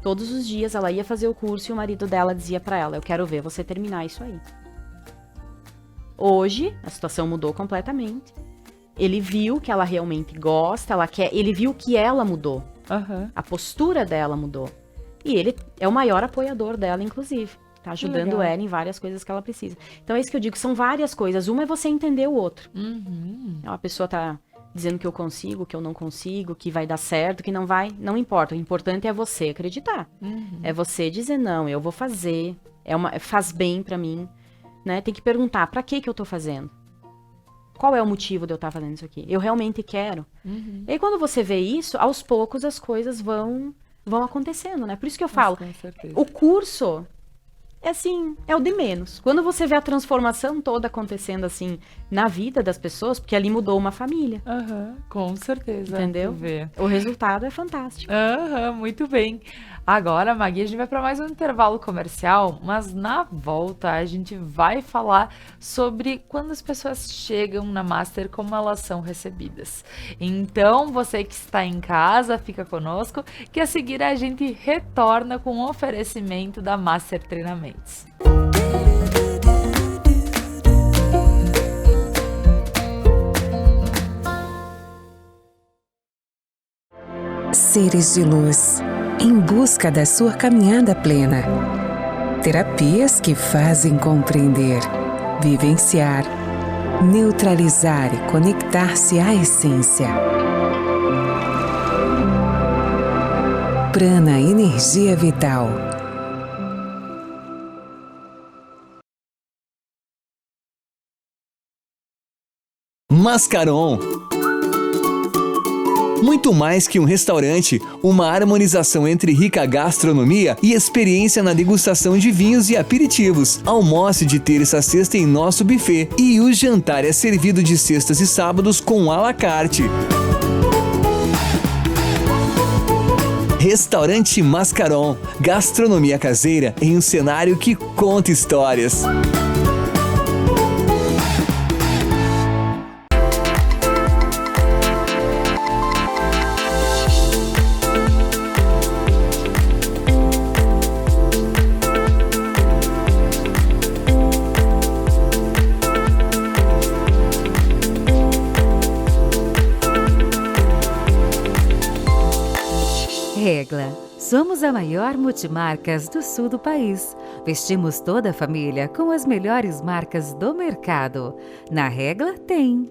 todos os dias ela ia fazer o curso e o marido dela dizia para ela, eu quero ver você terminar isso aí. Hoje, a situação mudou completamente. Ele viu que ela realmente gosta, ela quer, ele viu que ela mudou. A postura dela mudou. E ele é o maior apoiador dela, inclusive. Tá ajudando ela em várias coisas que ela precisa. Então é isso que eu digo, são várias coisas. Uma é você entender o outro. A pessoa tá dizendo que eu consigo, que eu não consigo, que vai dar certo, que não vai. Não importa. O importante é você acreditar. É você dizer, não, eu vou fazer. Faz bem pra mim. Né? Tem que perguntar, pra que eu tô fazendo? Qual é o motivo de eu estar fazendo isso aqui? Eu realmente quero. E aí quando você vê isso, aos poucos as coisas vão acontecendo, né? Por isso que eu falo, o curso... é o de menos. Quando você vê a transformação toda acontecendo assim na vida das pessoas, porque ali mudou uma família. Com certeza. Entendeu? O resultado é fantástico. Muito bem. Agora, Magui, a gente vai para mais um intervalo comercial, mas na volta a gente vai falar sobre quando as pessoas chegam na Master, como elas são recebidas. Então, você que está em casa, fica conosco, que a seguir a gente retorna com o oferecimento da Master Treinamentos. Seres de luz, em busca da sua caminhada plena. Terapias que fazem compreender, vivenciar, neutralizar e conectar-se à essência. Prana Energia Vital. Mascaron. Muito mais que um restaurante, uma harmonização entre rica gastronomia e experiência na degustação de vinhos e aperitivos. Almoce de terça a sexta em nosso buffet e o jantar é servido de sextas e sábados com à la carte. Restaurante Mascaron, gastronomia caseira em um cenário que conta histórias. Regla. Somos a maior multimarcas do sul do país. Vestimos toda a família com as melhores marcas do mercado. Na Regla tem.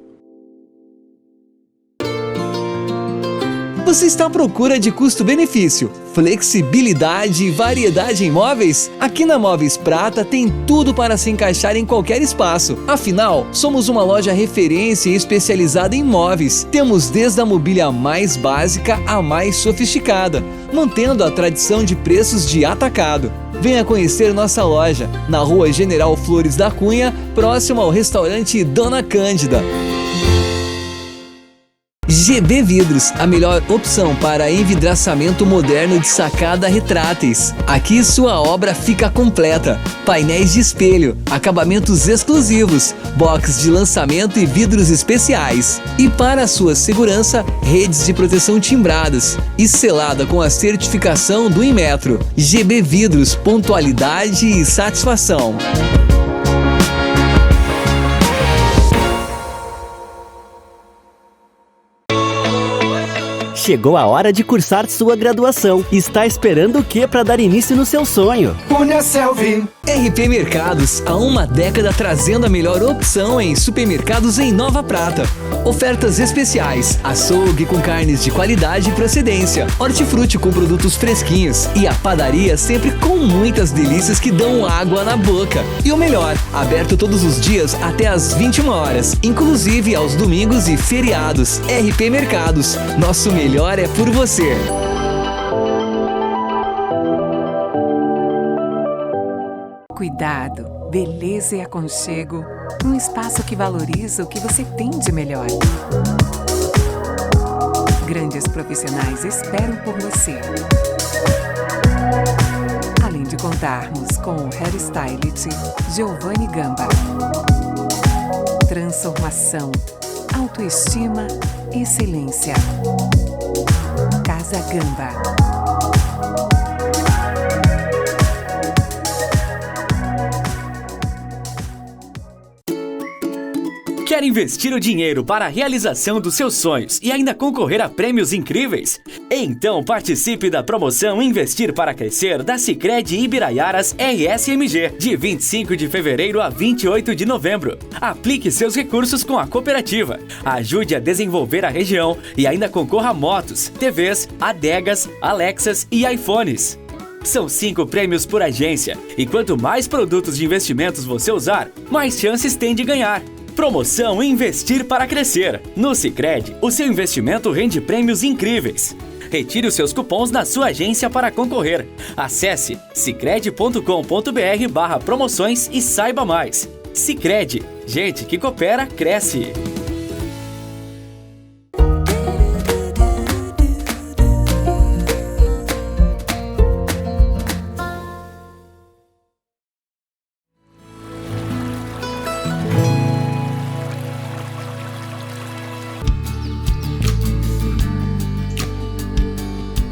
Você está à procura de custo-benefício, flexibilidade e variedade em móveis? Aqui na Móveis Prata tem tudo para se encaixar em qualquer espaço. Afinal, somos uma loja referência e especializada em móveis. Temos desde a mobília mais básica à mais sofisticada, mantendo a tradição de preços de atacado. Venha conhecer nossa loja, na Rua General Flores da Cunha, próximo ao restaurante Dona Cândida. GB Vidros, a melhor opção para envidraçamento moderno de sacada retráteis. Aqui sua obra fica completa. Painéis de espelho, acabamentos exclusivos, box de lançamento e vidros especiais. E para sua segurança, redes de proteção timbradas e selada com a certificação do Inmetro. GB Vidros, pontualidade e satisfação. Chegou a hora de cursar sua graduação. Está esperando o que para dar início no seu sonho? Uniaselv. RP Mercados, há uma década trazendo a melhor opção em supermercados em Nova Prata. Ofertas especiais, açougue com carnes de qualidade e procedência, hortifruti com produtos fresquinhos e a padaria sempre com muitas delícias que dão água na boca. E o melhor, aberto todos os dias até às 21 horas, inclusive aos domingos e feriados. RP Mercados, nosso melhor é por você. Cuidado, beleza e aconchego, um espaço que valoriza o que você tem de melhor. Grandes profissionais esperam por você. Além de contarmos com o hairstylist Giovanni Gamba. Transformação, autoestima, excelência. Casa Gamba. Quer investir o dinheiro para a realização dos seus sonhos e ainda concorrer a prêmios incríveis? Então participe da promoção Investir para Crescer da Sicredi Ibiraiaras RSMG, de 25 de fevereiro a 28 de novembro. Aplique seus recursos com a cooperativa, ajude a desenvolver a região e ainda concorra a motos, TVs, adegas, Alexas e iPhones. São 5 prêmios por agência e quanto mais produtos de investimentos você usar, mais chances tem de ganhar. Promoção Investir para Crescer. No Sicredi, o seu investimento rende prêmios incríveis. Retire os seus cupons na sua agência para concorrer. Acesse sicredi.com.br/promoções e saiba mais. Sicredi, gente que coopera, cresce.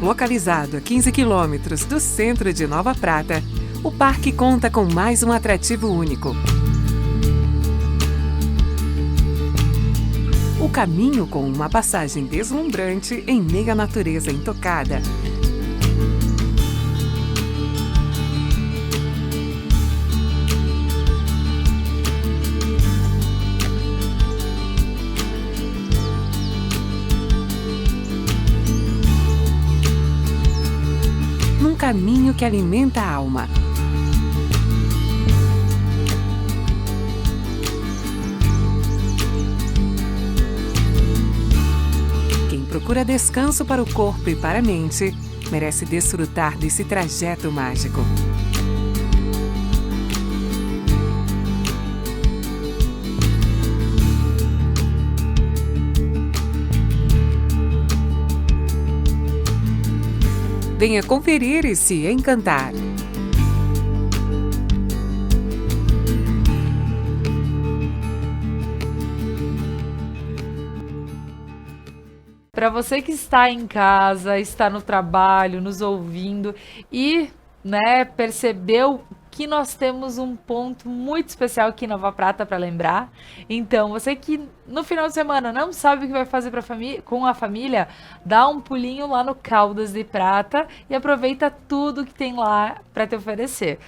Localizado a 15 quilômetros do centro de Nova Prata, o parque conta com mais um atrativo único. O caminho com uma passagem deslumbrante em meio à natureza intocada. Caminho que alimenta a alma. Quem procura descanso para o corpo e para a mente, merece desfrutar desse trajeto mágico. Venha conferir e se encantar. Para você que está em casa, está no trabalho, nos ouvindo e, percebeu que nós temos um ponto muito especial aqui em Nova Prata para lembrar. Então, você que no final de semana não sabe o que vai fazer com a família, dá um pulinho lá no Caldas de Prata e aproveita tudo que tem lá para te oferecer.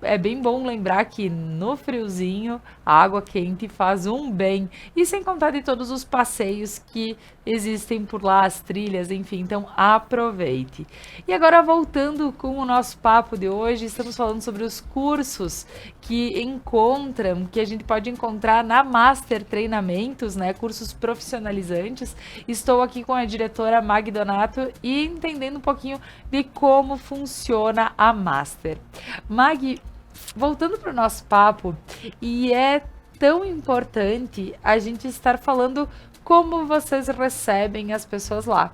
é bem bom lembrar que no friozinho a água quente faz um bem. E sem contar de todos os passeios que existem por lá, as trilhas, enfim. Então aproveite. E agora voltando com o nosso papo de hoje, estamos falando sobre os cursos que a gente pode encontrar na Master Treinamentos, né? Cursos profissionalizantes. Estou aqui com a diretora Mag Donato e entendendo um pouquinho de como funciona a Master. Mag, voltando para o nosso papo, e é tão importante a gente estar falando como vocês recebem as pessoas lá.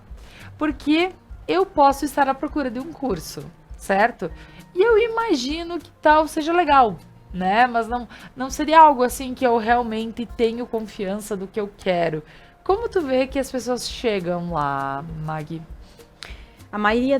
Porque eu posso estar à procura de um curso, certo? E eu imagino que tal seja legal, né? Mas não seria algo assim que eu realmente tenho confiança do que eu quero. Como tu vê que as pessoas chegam lá, Mag? A maioria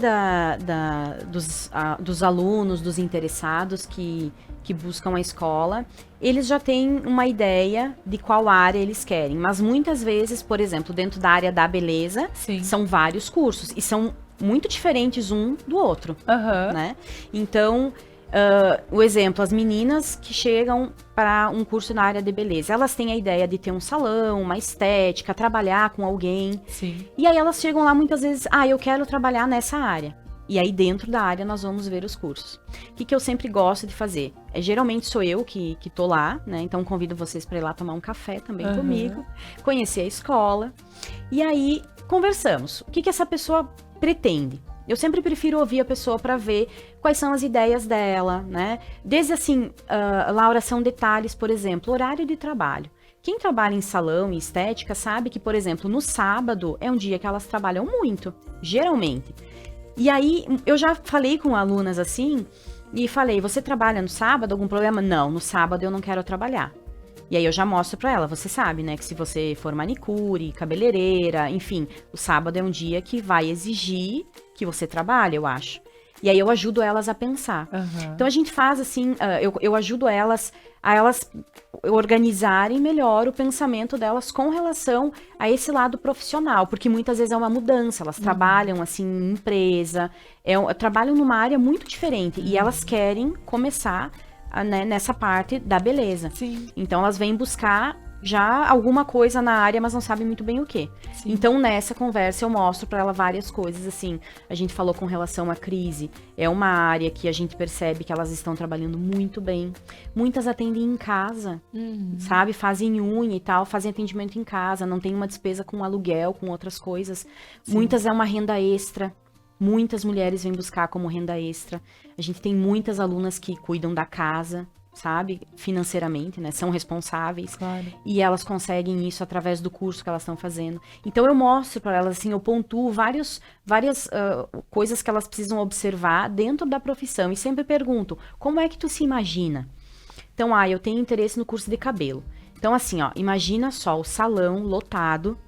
dos alunos, dos interessados que buscam a escola, eles já têm uma ideia de qual área eles querem. Mas muitas vezes, por exemplo, dentro da área da beleza, Sim. são vários cursos. E são muito diferentes um do outro, né? Então, o exemplo, as meninas que chegam para um curso na área de beleza, elas têm a ideia de ter um salão, uma estética, trabalhar com alguém. Sim. E aí elas chegam lá muitas vezes, eu quero trabalhar nessa área. E aí dentro da área nós vamos ver os cursos. O que eu sempre gosto de fazer? Geralmente sou eu que tô lá, né? Então convido vocês para ir lá tomar um café também comigo, conhecer a escola. E aí conversamos. O que essa pessoa pretende? Eu sempre prefiro ouvir a pessoa para ver quais são as ideias dela, né? Desde assim, Laura, são detalhes, por exemplo, horário de trabalho. Quem trabalha em salão e estética sabe que, por exemplo, no sábado é um dia que elas trabalham muito, geralmente. E aí, eu já falei com alunas assim, e falei, você trabalha no sábado, algum problema? Não, no sábado eu não quero trabalhar. E aí eu já mostro pra ela, você sabe, né, que se você for manicure, cabeleireira, enfim, o sábado é um dia que vai exigir que você trabalhe, eu acho. E aí eu ajudo elas a pensar. Então a gente faz assim, eu ajudo elas a organizarem melhor o pensamento delas com relação a esse lado profissional, porque muitas vezes é uma mudança, elas trabalham assim em empresa, trabalham numa área muito diferente e elas querem começar nessa parte da beleza. Sim. Então elas vêm buscar já alguma coisa na área, mas não sabem muito bem o que. Então, nessa conversa, eu mostro para ela várias coisas, assim, a gente falou com relação à crise, é uma área que a gente percebe que elas estão trabalhando muito bem. Muitas atendem em casa, sabe? Fazem unha e tal, fazem atendimento em casa, não tem uma despesa com aluguel, com outras coisas. Sim. Muitas é uma renda extra. Muitas mulheres vêm buscar como renda extra. A gente tem muitas alunas que cuidam da casa, sabe, financeiramente, né, são responsáveis, claro. E elas conseguem isso através do curso que elas estão fazendo. Então eu mostro para elas, assim, eu pontuo várias coisas que elas precisam observar dentro da profissão e sempre pergunto, como é que tu se imagina? Então, eu tenho interesse no curso de cabelo. Então, assim, imagina só o salão lotado,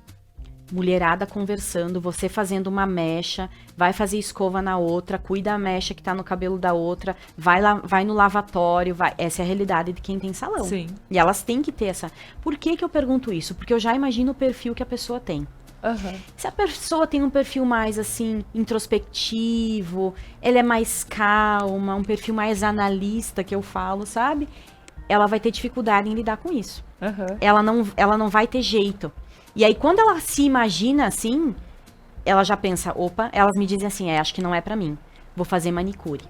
mulherada conversando, você fazendo uma mecha, vai fazer escova na outra, cuida a mecha que tá no cabelo da outra, vai no lavatório, essa é a realidade de quem tem salão. Sim. E elas têm que ter essa... Por que eu pergunto isso? Porque eu já imagino o perfil que a pessoa tem. Se a pessoa tem um perfil mais, assim, introspectivo, ela é mais calma, um perfil mais analista, que eu falo, sabe? Ela vai ter dificuldade em lidar com isso. Ela não vai ter jeito. E aí, quando ela se imagina assim, ela já pensa, opa, elas me dizem assim, acho que não é pra mim, vou fazer manicure.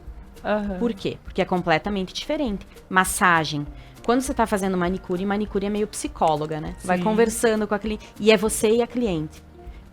Por quê? Porque é completamente diferente. Massagem. Quando você tá fazendo manicure é meio psicóloga, né? Sim. Vai conversando com a cliente, e é você e a cliente.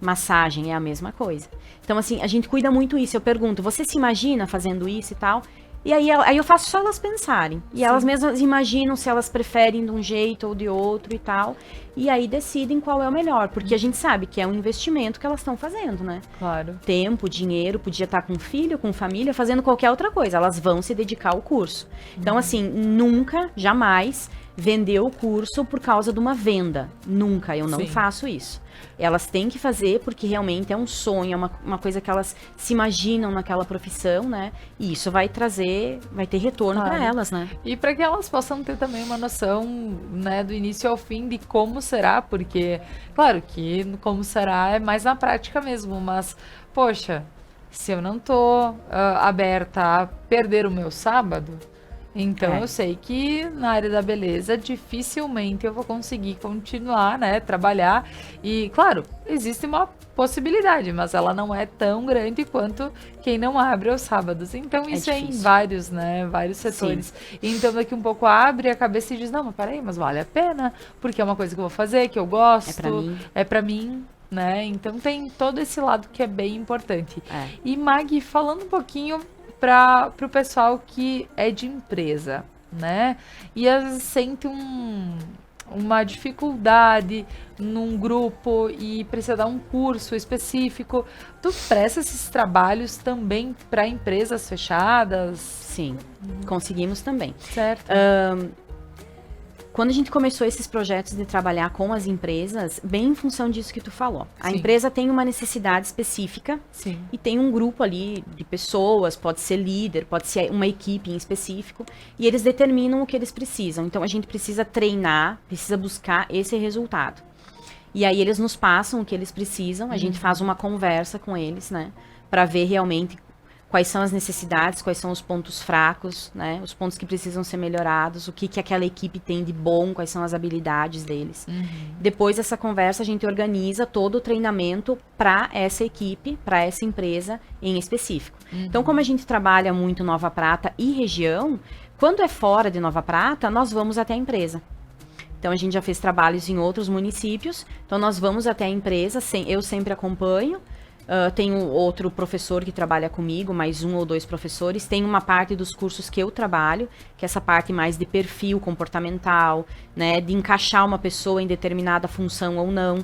Massagem é a mesma coisa. Então, assim, a gente cuida muito isso. Eu pergunto, você se imagina fazendo isso e tal? E aí eu faço só elas pensarem. E Sim. elas mesmas imaginam se elas preferem de um jeito ou de outro e tal. E aí decidem qual é o melhor. Porque a gente sabe que é um investimento que elas estão fazendo, né? Claro. Tempo, dinheiro, podia estar com filho, com família, fazendo qualquer outra coisa. Elas vão se dedicar ao curso. Então, assim, nunca, jamais vender o curso por causa de uma venda. Nunca, eu não Sim. faço isso. Elas têm que fazer porque realmente é um sonho, é uma coisa que elas se imaginam naquela profissão, né? E isso vai ter retorno para elas, né? E para que elas possam ter também uma noção, né, do início ao fim de como será, porque, claro que como será é mais na prática mesmo, mas, poxa, se eu não tô aberta a perder o meu sábado, Então É. eu sei que na área da beleza dificilmente eu vou conseguir continuar, né, trabalhar. E claro, existe uma possibilidade, mas ela não é tão grande quanto quem não abre aos sábados. Então É isso é em difícil. vários, né, vários setores. Então daqui um pouco abre a cabeça e diz: "Não, mas peraí, mas vale a pena, porque é uma coisa que eu vou fazer, que eu gosto, é pra mim, né? Então tem todo esse lado que é bem importante. É. E Mag, falando um pouquinho para o pessoal que é de empresa, né? E às vezes sente uma dificuldade num grupo e precisa dar um curso específico. Tu presta esses trabalhos também para empresas fechadas, Sim, conseguimos também. certo? Quando a gente começou esses projetos de trabalhar com as empresas, bem em função disso que tu falou. A Sim. empresa tem uma necessidade específica Sim. e tem um grupo ali de pessoas, pode ser líder, pode ser uma equipe em específico, e eles determinam o que eles precisam. Então a gente precisa treinar, precisa buscar esse resultado. E aí eles nos passam o que eles precisam, a gente faz uma conversa com eles, né, para ver realmente quais são as necessidades, quais são os pontos fracos, né? Os pontos que precisam ser melhorados, o que aquela equipe tem de bom, quais são as habilidades deles. Depois dessa conversa, a gente organiza todo o treinamento para essa equipe, para essa empresa em específico. Então, como a gente trabalha muito Nova Prata e região, quando é fora de Nova Prata, nós vamos até a empresa. Então, a gente já fez trabalhos em outros municípios, então nós vamos até a empresa, eu sempre acompanho. Tenho outro professor que trabalha comigo, mais 1 ou 2 professores. Tem uma parte dos cursos que eu trabalho, que é essa parte mais de perfil comportamental, né, de encaixar uma pessoa em determinada função ou não.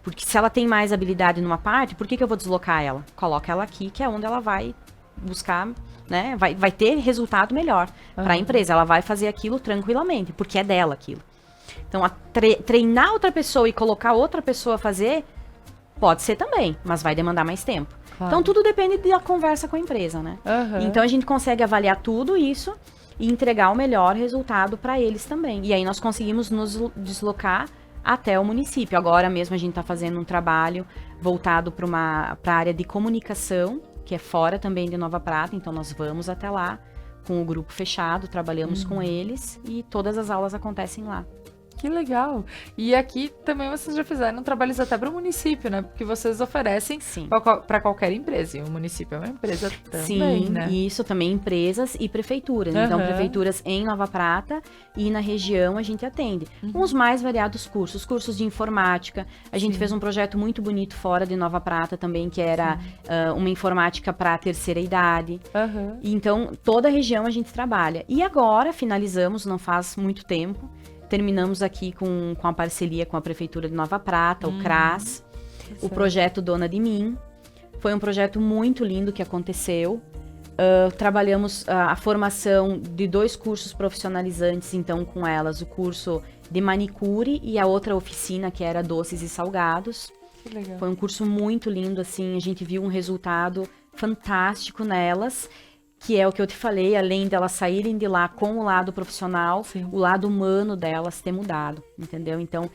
Porque se ela tem mais habilidade numa parte, por que eu vou deslocar ela? Coloca ela aqui, que é onde ela vai buscar, né, vai ter resultado melhor para a empresa. Ela vai fazer aquilo tranquilamente, porque é dela aquilo. Então, treinar outra pessoa e colocar outra pessoa a fazer... Pode ser também, mas vai demandar mais tempo. Claro. Então, tudo depende da conversa com a empresa, né? Aham. Então, a gente consegue avaliar tudo isso e entregar o melhor resultado para eles também. E aí, nós conseguimos nos deslocar até o município. Agora mesmo, a gente está fazendo um trabalho voltado para a área de comunicação, que é fora também de Nova Prata. Então, nós vamos até lá com o grupo fechado, trabalhamos com eles e todas as aulas acontecem lá. Que legal. E aqui também vocês já fizeram trabalhos até para o município, né? Porque vocês oferecem Sim. para qualquer empresa. E o município é uma empresa também, Sim, né? isso também empresas e prefeituras. Então, Aham. prefeituras em Nova Prata e na região a gente atende. Com os mais variados cursos de informática. A gente fez um projeto muito bonito fora de Nova Prata também, que era uma informática para a terceira idade. Aham. Então, toda a região a gente trabalha. E agora, finalizamos, não faz muito tempo, terminamos aqui com a parceria com a Prefeitura de Nova Prata, o CRAS, o projeto Dona de Mim. Foi um projeto muito lindo que aconteceu. Trabalhamos a formação de 2 cursos profissionalizantes, então, com elas. O curso de manicure e a outra oficina, que era doces e salgados. Que legal. Foi um curso muito lindo, assim, a gente viu um resultado fantástico nelas, que é o que eu te falei, além delas saírem de lá com o lado profissional, Sim. o lado humano delas ter mudado, entendeu? Então,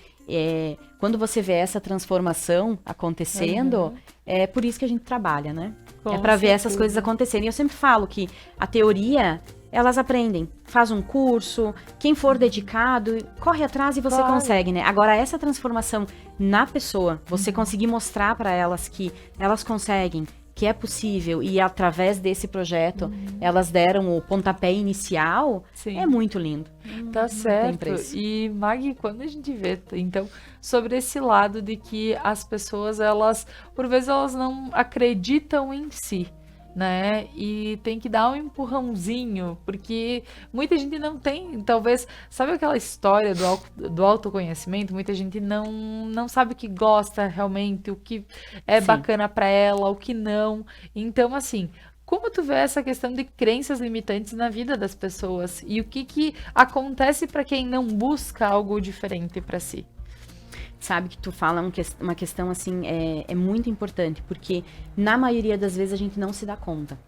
quando você vê essa transformação acontecendo, é por isso que a gente trabalha, né? Com É para ver essas certeza. coisas acontecerem. Eu sempre falo que a teoria, elas aprendem. Faz um curso, quem for dedicado, corre atrás e você Claro. consegue, né? Agora, essa transformação na pessoa, você conseguir mostrar para elas que elas conseguem, que é possível, e através desse projeto elas deram o pontapé inicial, Sim. é muito lindo. Tá certo. preço. E, Mag, quando a gente vê, então, sobre esse lado de que as pessoas, elas, por vezes, elas não acreditam em si, né? E tem que dar um empurrãozinho, porque muita gente não tem, talvez, sabe aquela história do autoconhecimento? Muita gente não sabe o que gosta realmente, o que é Sim. bacana pra ela, o que não. Então, assim, como tu vê essa questão de crenças limitantes na vida das pessoas? E o que acontece pra quem não busca algo diferente pra si? Sabe que tu fala uma questão assim, é muito importante, porque na maioria das vezes a gente não se dá conta.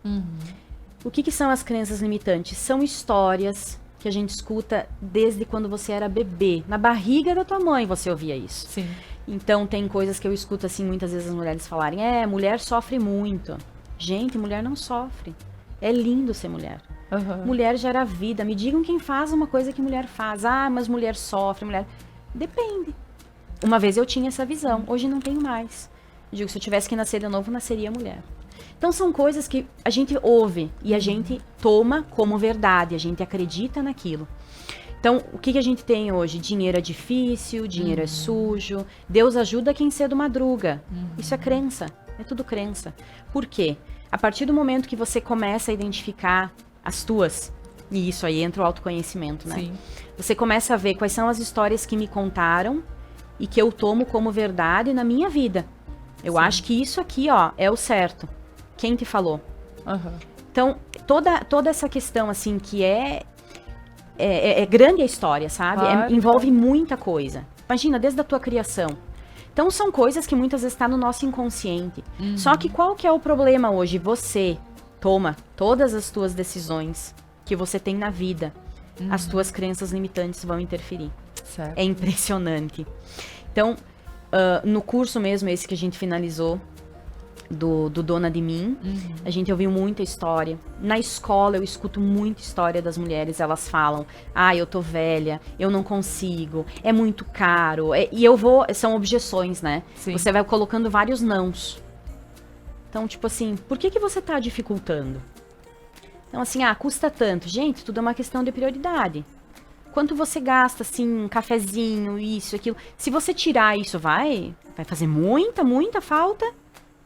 O que são as crenças limitantes? São histórias que a gente escuta desde quando você era bebê. Na barriga da tua mãe você ouvia isso. Sim. Então tem coisas que eu escuto assim, muitas vezes as mulheres falarem, mulher sofre muito. Gente, mulher não sofre. É lindo ser mulher. Aham. Mulher gera vida. Me digam quem faz uma coisa que mulher faz. Ah, mas mulher sofre, mulher... Depende. Uma vez eu tinha essa visão, hoje não tenho mais. Eu digo, se eu tivesse que nascer de novo, nasceria mulher. Então são coisas que a gente ouve e a gente toma como verdade, a gente acredita naquilo. Então, o que a gente tem hoje? Dinheiro é difícil, dinheiro é sujo, Deus ajuda quem cedo madruga. Isso é crença, é tudo crença. Por quê? A partir do momento que você começa a identificar as tuas, e isso aí entra o autoconhecimento, né? Sim. Você começa a ver quais são as histórias que me contaram e que eu tomo como verdade na minha vida. Eu acho que isso aqui, ó, é o certo. Quem te falou? Aham. Então, toda essa questão, assim, que é grande a história, sabe? Claro, Envolve muita coisa. Imagina, desde a tua criação. Então, são coisas que muitas vezes estão no nosso inconsciente. Só que qual que é o problema hoje? Você toma todas as tuas decisões que você tem na vida. As tuas crenças limitantes vão interferir. Certo. É impressionante. Então, no curso mesmo, esse que a gente finalizou, do Dona de Mim, a gente ouviu muita história. Na escola eu escuto muita história das mulheres, elas falam, eu tô velha, eu não consigo, é muito caro, são objeções, né? Sim. Você vai colocando vários nãos. Então, tipo assim, por que você tá dificultando? Então, assim, custa tanto. Gente, tudo é uma questão de prioridade. Quanto você gasta, assim, um cafezinho, isso, aquilo. Se você tirar isso, vai fazer muita falta.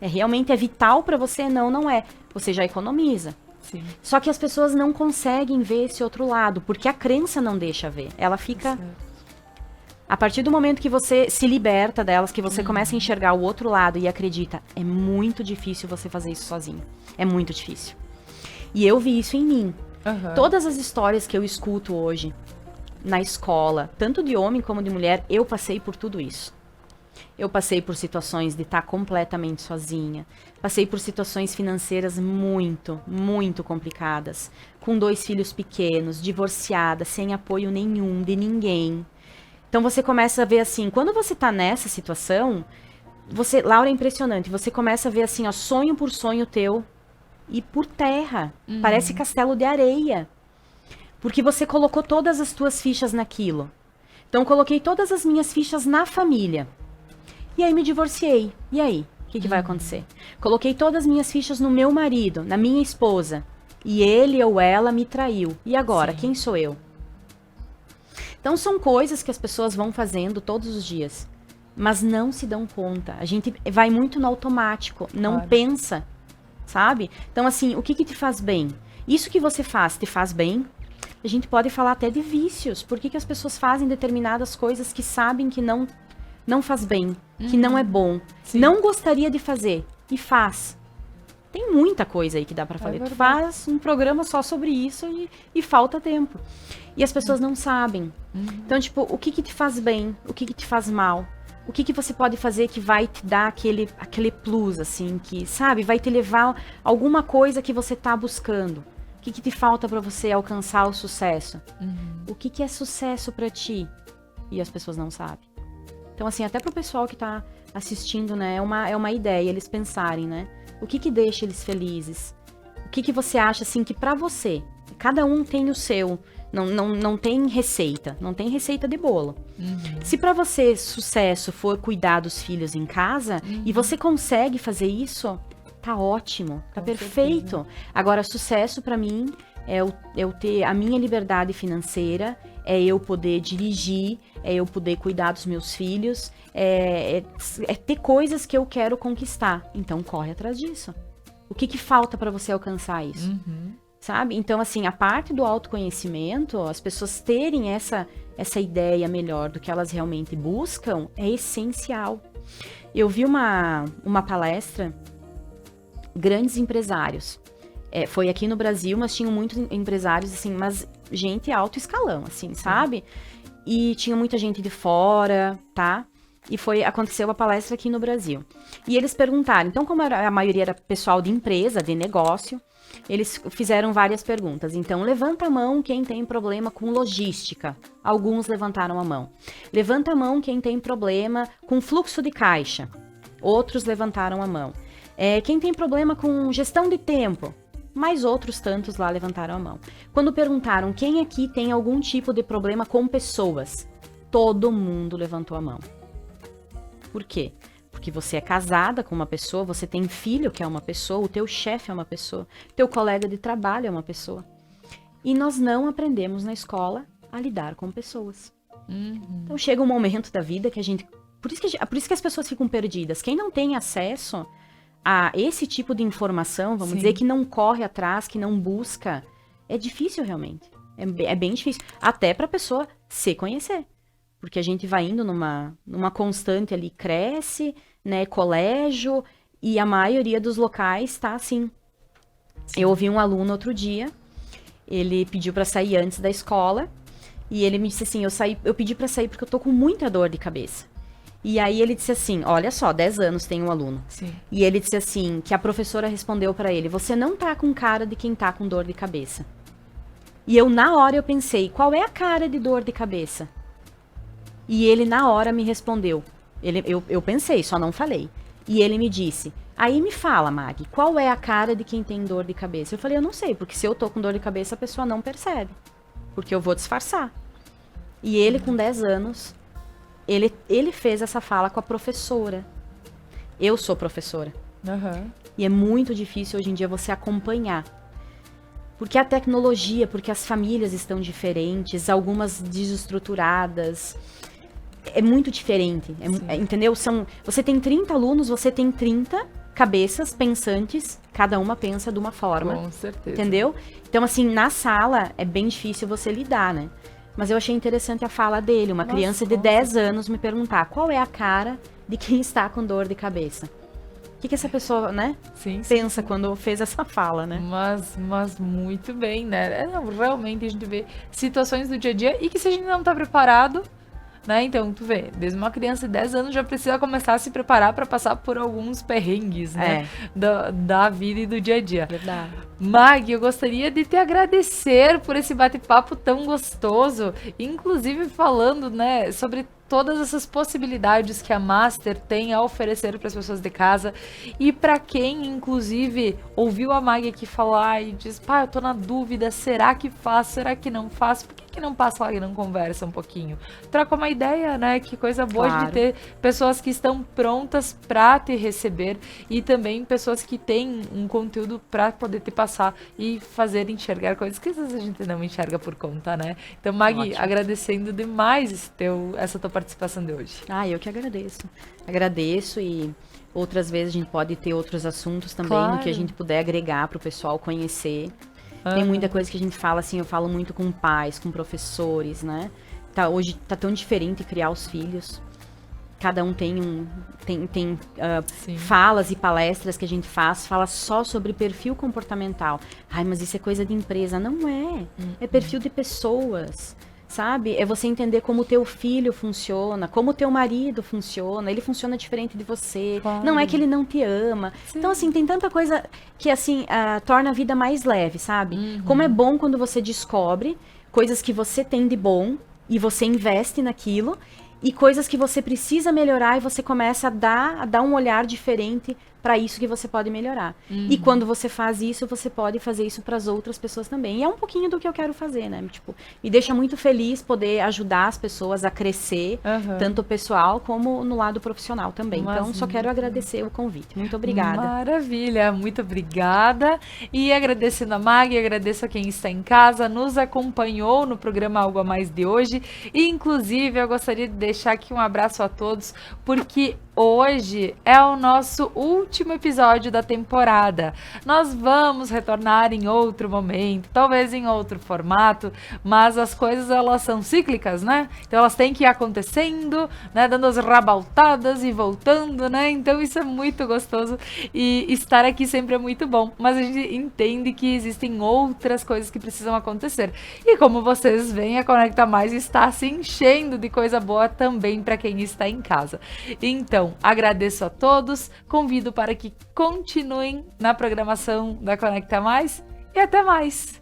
Realmente é vital para você? Não, não é. Você já economiza. Sim. Só que as pessoas não conseguem ver esse outro lado, porque a crença não deixa ver. Ela fica... Certo. A partir do momento que você se liberta delas, que você começa a enxergar o outro lado e acredita, é muito difícil você fazer isso sozinho. É muito difícil. E eu vi isso em mim. Aham. Todas as histórias que eu escuto hoje na escola, tanto de homem como de mulher, eu passei por tudo isso. Eu passei por situações de estar completamente sozinha. Passei por situações financeiras muito complicadas. Com 2 filhos pequenos, divorciada, sem apoio nenhum de ninguém. Então você começa a ver assim, quando você tá nessa situação, Laura, é impressionante, você começa a ver assim, ó, sonho por sonho teu e por terra. Parece castelo de areia. Porque você colocou todas as tuas fichas naquilo. Então, coloquei todas as minhas fichas na família. E aí me divorciei. E aí? O que vai acontecer? Coloquei todas as minhas fichas no meu marido, na minha esposa. E ele ou ela me traiu. E agora? Quem sou eu? Então, são coisas que as pessoas vão fazendo todos os dias. Mas não se dão conta. A gente vai muito no automático. Não pensa. Sabe? Então, assim, o que te faz bem? Isso que você faz, te faz bem? A gente pode falar até de vícios. Por que as pessoas fazem determinadas coisas que sabem que não faz bem, que não é bom, não gostaria de fazer e faz? Tem muita coisa aí que dá pra fazer. Tu faz um programa só sobre isso e falta tempo. E as pessoas não sabem. Então, tipo, o que te faz bem, o que te faz mal? O que você pode fazer que vai te dar aquele plus, assim, que, sabe, vai te levar a alguma coisa que você tá buscando? O que te falta pra você alcançar o sucesso? O que é sucesso pra ti? E as pessoas não sabem. Então, assim, até pro pessoal que tá assistindo, né, é uma ideia eles pensarem, né? O que deixa eles felizes? O que você acha, assim, que pra você, cada um tem o seu, não tem receita, não tem receita de bolo. Se pra você sucesso for cuidar dos filhos em casa, e você consegue fazer isso, tá ótimo, tá perfeito. Agora, sucesso pra mim é eu ter a minha liberdade financeira, é eu poder dirigir, é eu poder cuidar dos meus filhos, é ter coisas que eu quero conquistar. Então, corre atrás disso. O que falta para você alcançar isso? Sabe? Então, assim, a parte do autoconhecimento, as pessoas terem essa ideia melhor do que elas realmente buscam, é essencial. Eu vi uma palestra, grandes empresários. Foi aqui no Brasil, mas tinham muitos empresários, assim, mas gente alto escalão, assim, sabe? E tinha muita gente de fora, tá? E aconteceu a palestra aqui no Brasil. E eles perguntaram, então como a maioria era pessoal de empresa, de negócio, eles fizeram várias perguntas. Então, levanta a mão quem tem problema com logística. Alguns levantaram a mão. Levanta a mão quem tem problema com fluxo de caixa. Outros levantaram a mão. Quem tem problema com gestão de tempo. mais outros tantos lá levantaram a mão. Quando perguntaram quem aqui tem algum tipo de problema com pessoas, todo mundo levantou a mão. Por quê? Porque você é casada com uma pessoa, você tem filho que é uma pessoa, o teu chefe é uma pessoa, teu colega de trabalho é uma pessoa. E nós não aprendemos na escola a lidar com pessoas. Então chega um momento da vida que a gente... Por isso que as pessoas ficam perdidas. Quem não tem acesso a esse tipo de informação, vamos dizer, que não corre atrás, que não busca, é difícil realmente. É bem difícil. Até para a pessoa se conhecer. Porque a gente vai indo numa constante ali, cresce, né, colégio, e a maioria dos locais está assim. Eu ouvi um aluno outro dia, ele pediu para sair antes da escola, e ele me disse assim, eu pedi para sair porque eu tô com muita dor de cabeça. E aí ele disse assim, olha só, 10 anos tem um aluno. Sim. E ele disse assim, que a professora respondeu para ele, você não tá com cara de quem tá com dor de cabeça. E eu, na hora, eu pensei, qual é a cara de dor de cabeça? E ele, na hora, me respondeu. Eu pensei, só não falei. E ele me disse, aí me fala, Mag, qual é a cara de quem tem dor de cabeça? Eu falei, eu não sei, porque se eu tô com dor de cabeça, a pessoa não percebe. Porque eu vou disfarçar. E ele, com 10 anos, ele fez essa fala com a professora. Eu sou professora. E é muito difícil, hoje em dia, você acompanhar. Porque a tecnologia, porque as famílias estão diferentes, algumas desestruturadas... É muito diferente, entendeu? Você tem 30 alunos, você tem 30 cabeças pensantes, cada uma pensa de uma forma. Com certeza. Entendeu? Então, assim, na sala é bem difícil você lidar, né? Mas eu achei interessante a fala dele, uma criança de 10 anos me perguntar qual é a cara de quem está com dor de cabeça. O que essa pessoa, né, pensa quando fez essa fala, né? Mas muito bem, né? Não, realmente a gente vê situações do dia a dia e que se a gente não tá preparado... Né? Então, tu vê, desde uma criança de 10 anos já precisa começar a se preparar para passar por alguns perrengues, né? Da vida e do dia a dia. Verdade. Mag, eu gostaria de te agradecer por esse bate-papo tão gostoso, inclusive falando, né, sobre todas essas possibilidades que a Master tem a oferecer para as pessoas de casa e para quem, inclusive, ouviu a Mag aqui falar e diz, pá, eu tô na dúvida, será que faço, será que não faço? Por que não passa lá e não conversa um pouquinho? Troca uma ideia, né? Que coisa boa de ter pessoas que estão prontas para te receber e também pessoas que têm um conteúdo para poder te passar e fazer enxergar coisas que às vezes a gente não enxerga por conta, né? Então, Mag, agradecendo demais essa tua participação de hoje. Eu que agradeço. Agradeço e outras vezes a gente pode ter outros assuntos também, no que a gente puder agregar para o pessoal conhecer. Tem muita coisa que a gente fala, assim, eu falo muito com pais, com professores, né? Hoje tá tão diferente criar os filhos. Cada um tem falas e palestras que a gente fala só sobre perfil comportamental. Ai, mas isso é coisa de empresa. Não é. É perfil de pessoas. Sabe? É você entender como o teu filho funciona, como o teu marido funciona, ele funciona diferente de você, não é que ele não te ama. Então, assim, tem tanta coisa que, assim, torna a vida mais leve, sabe? Como é bom quando você descobre coisas que você tem de bom e você investe naquilo e coisas que você precisa melhorar e você começa a dar um olhar diferente para isso que você pode melhorar. E quando você faz isso, você pode fazer isso para as outras pessoas também. E é um pouquinho do que eu quero fazer, né? Tipo, me deixa muito feliz poder ajudar as pessoas a crescer, tanto pessoal como no lado profissional também. Então, só quero agradecer o convite. Muito obrigada. Maravilha, muito obrigada. E agradecendo a Mag, agradeço a quem está em casa, nos acompanhou no programa Algo a Mais de hoje. E, inclusive, eu gostaria de deixar aqui um abraço a todos, porque hoje é o nosso último episódio da temporada. Nós vamos retornar em outro momento, talvez em outro formato, mas as coisas, elas são cíclicas, né? Então elas têm que ir acontecendo, né? Dando as rabaltadas e voltando, né? Então isso é muito gostoso e estar aqui sempre é muito bom, mas a gente entende que existem outras coisas que precisam acontecer. E como vocês veem, a Conecta Mais está se enchendo de coisa boa também para quem está em casa. Então, agradeço a todos, convido para que continuem na programação da Conecta Mais e até mais!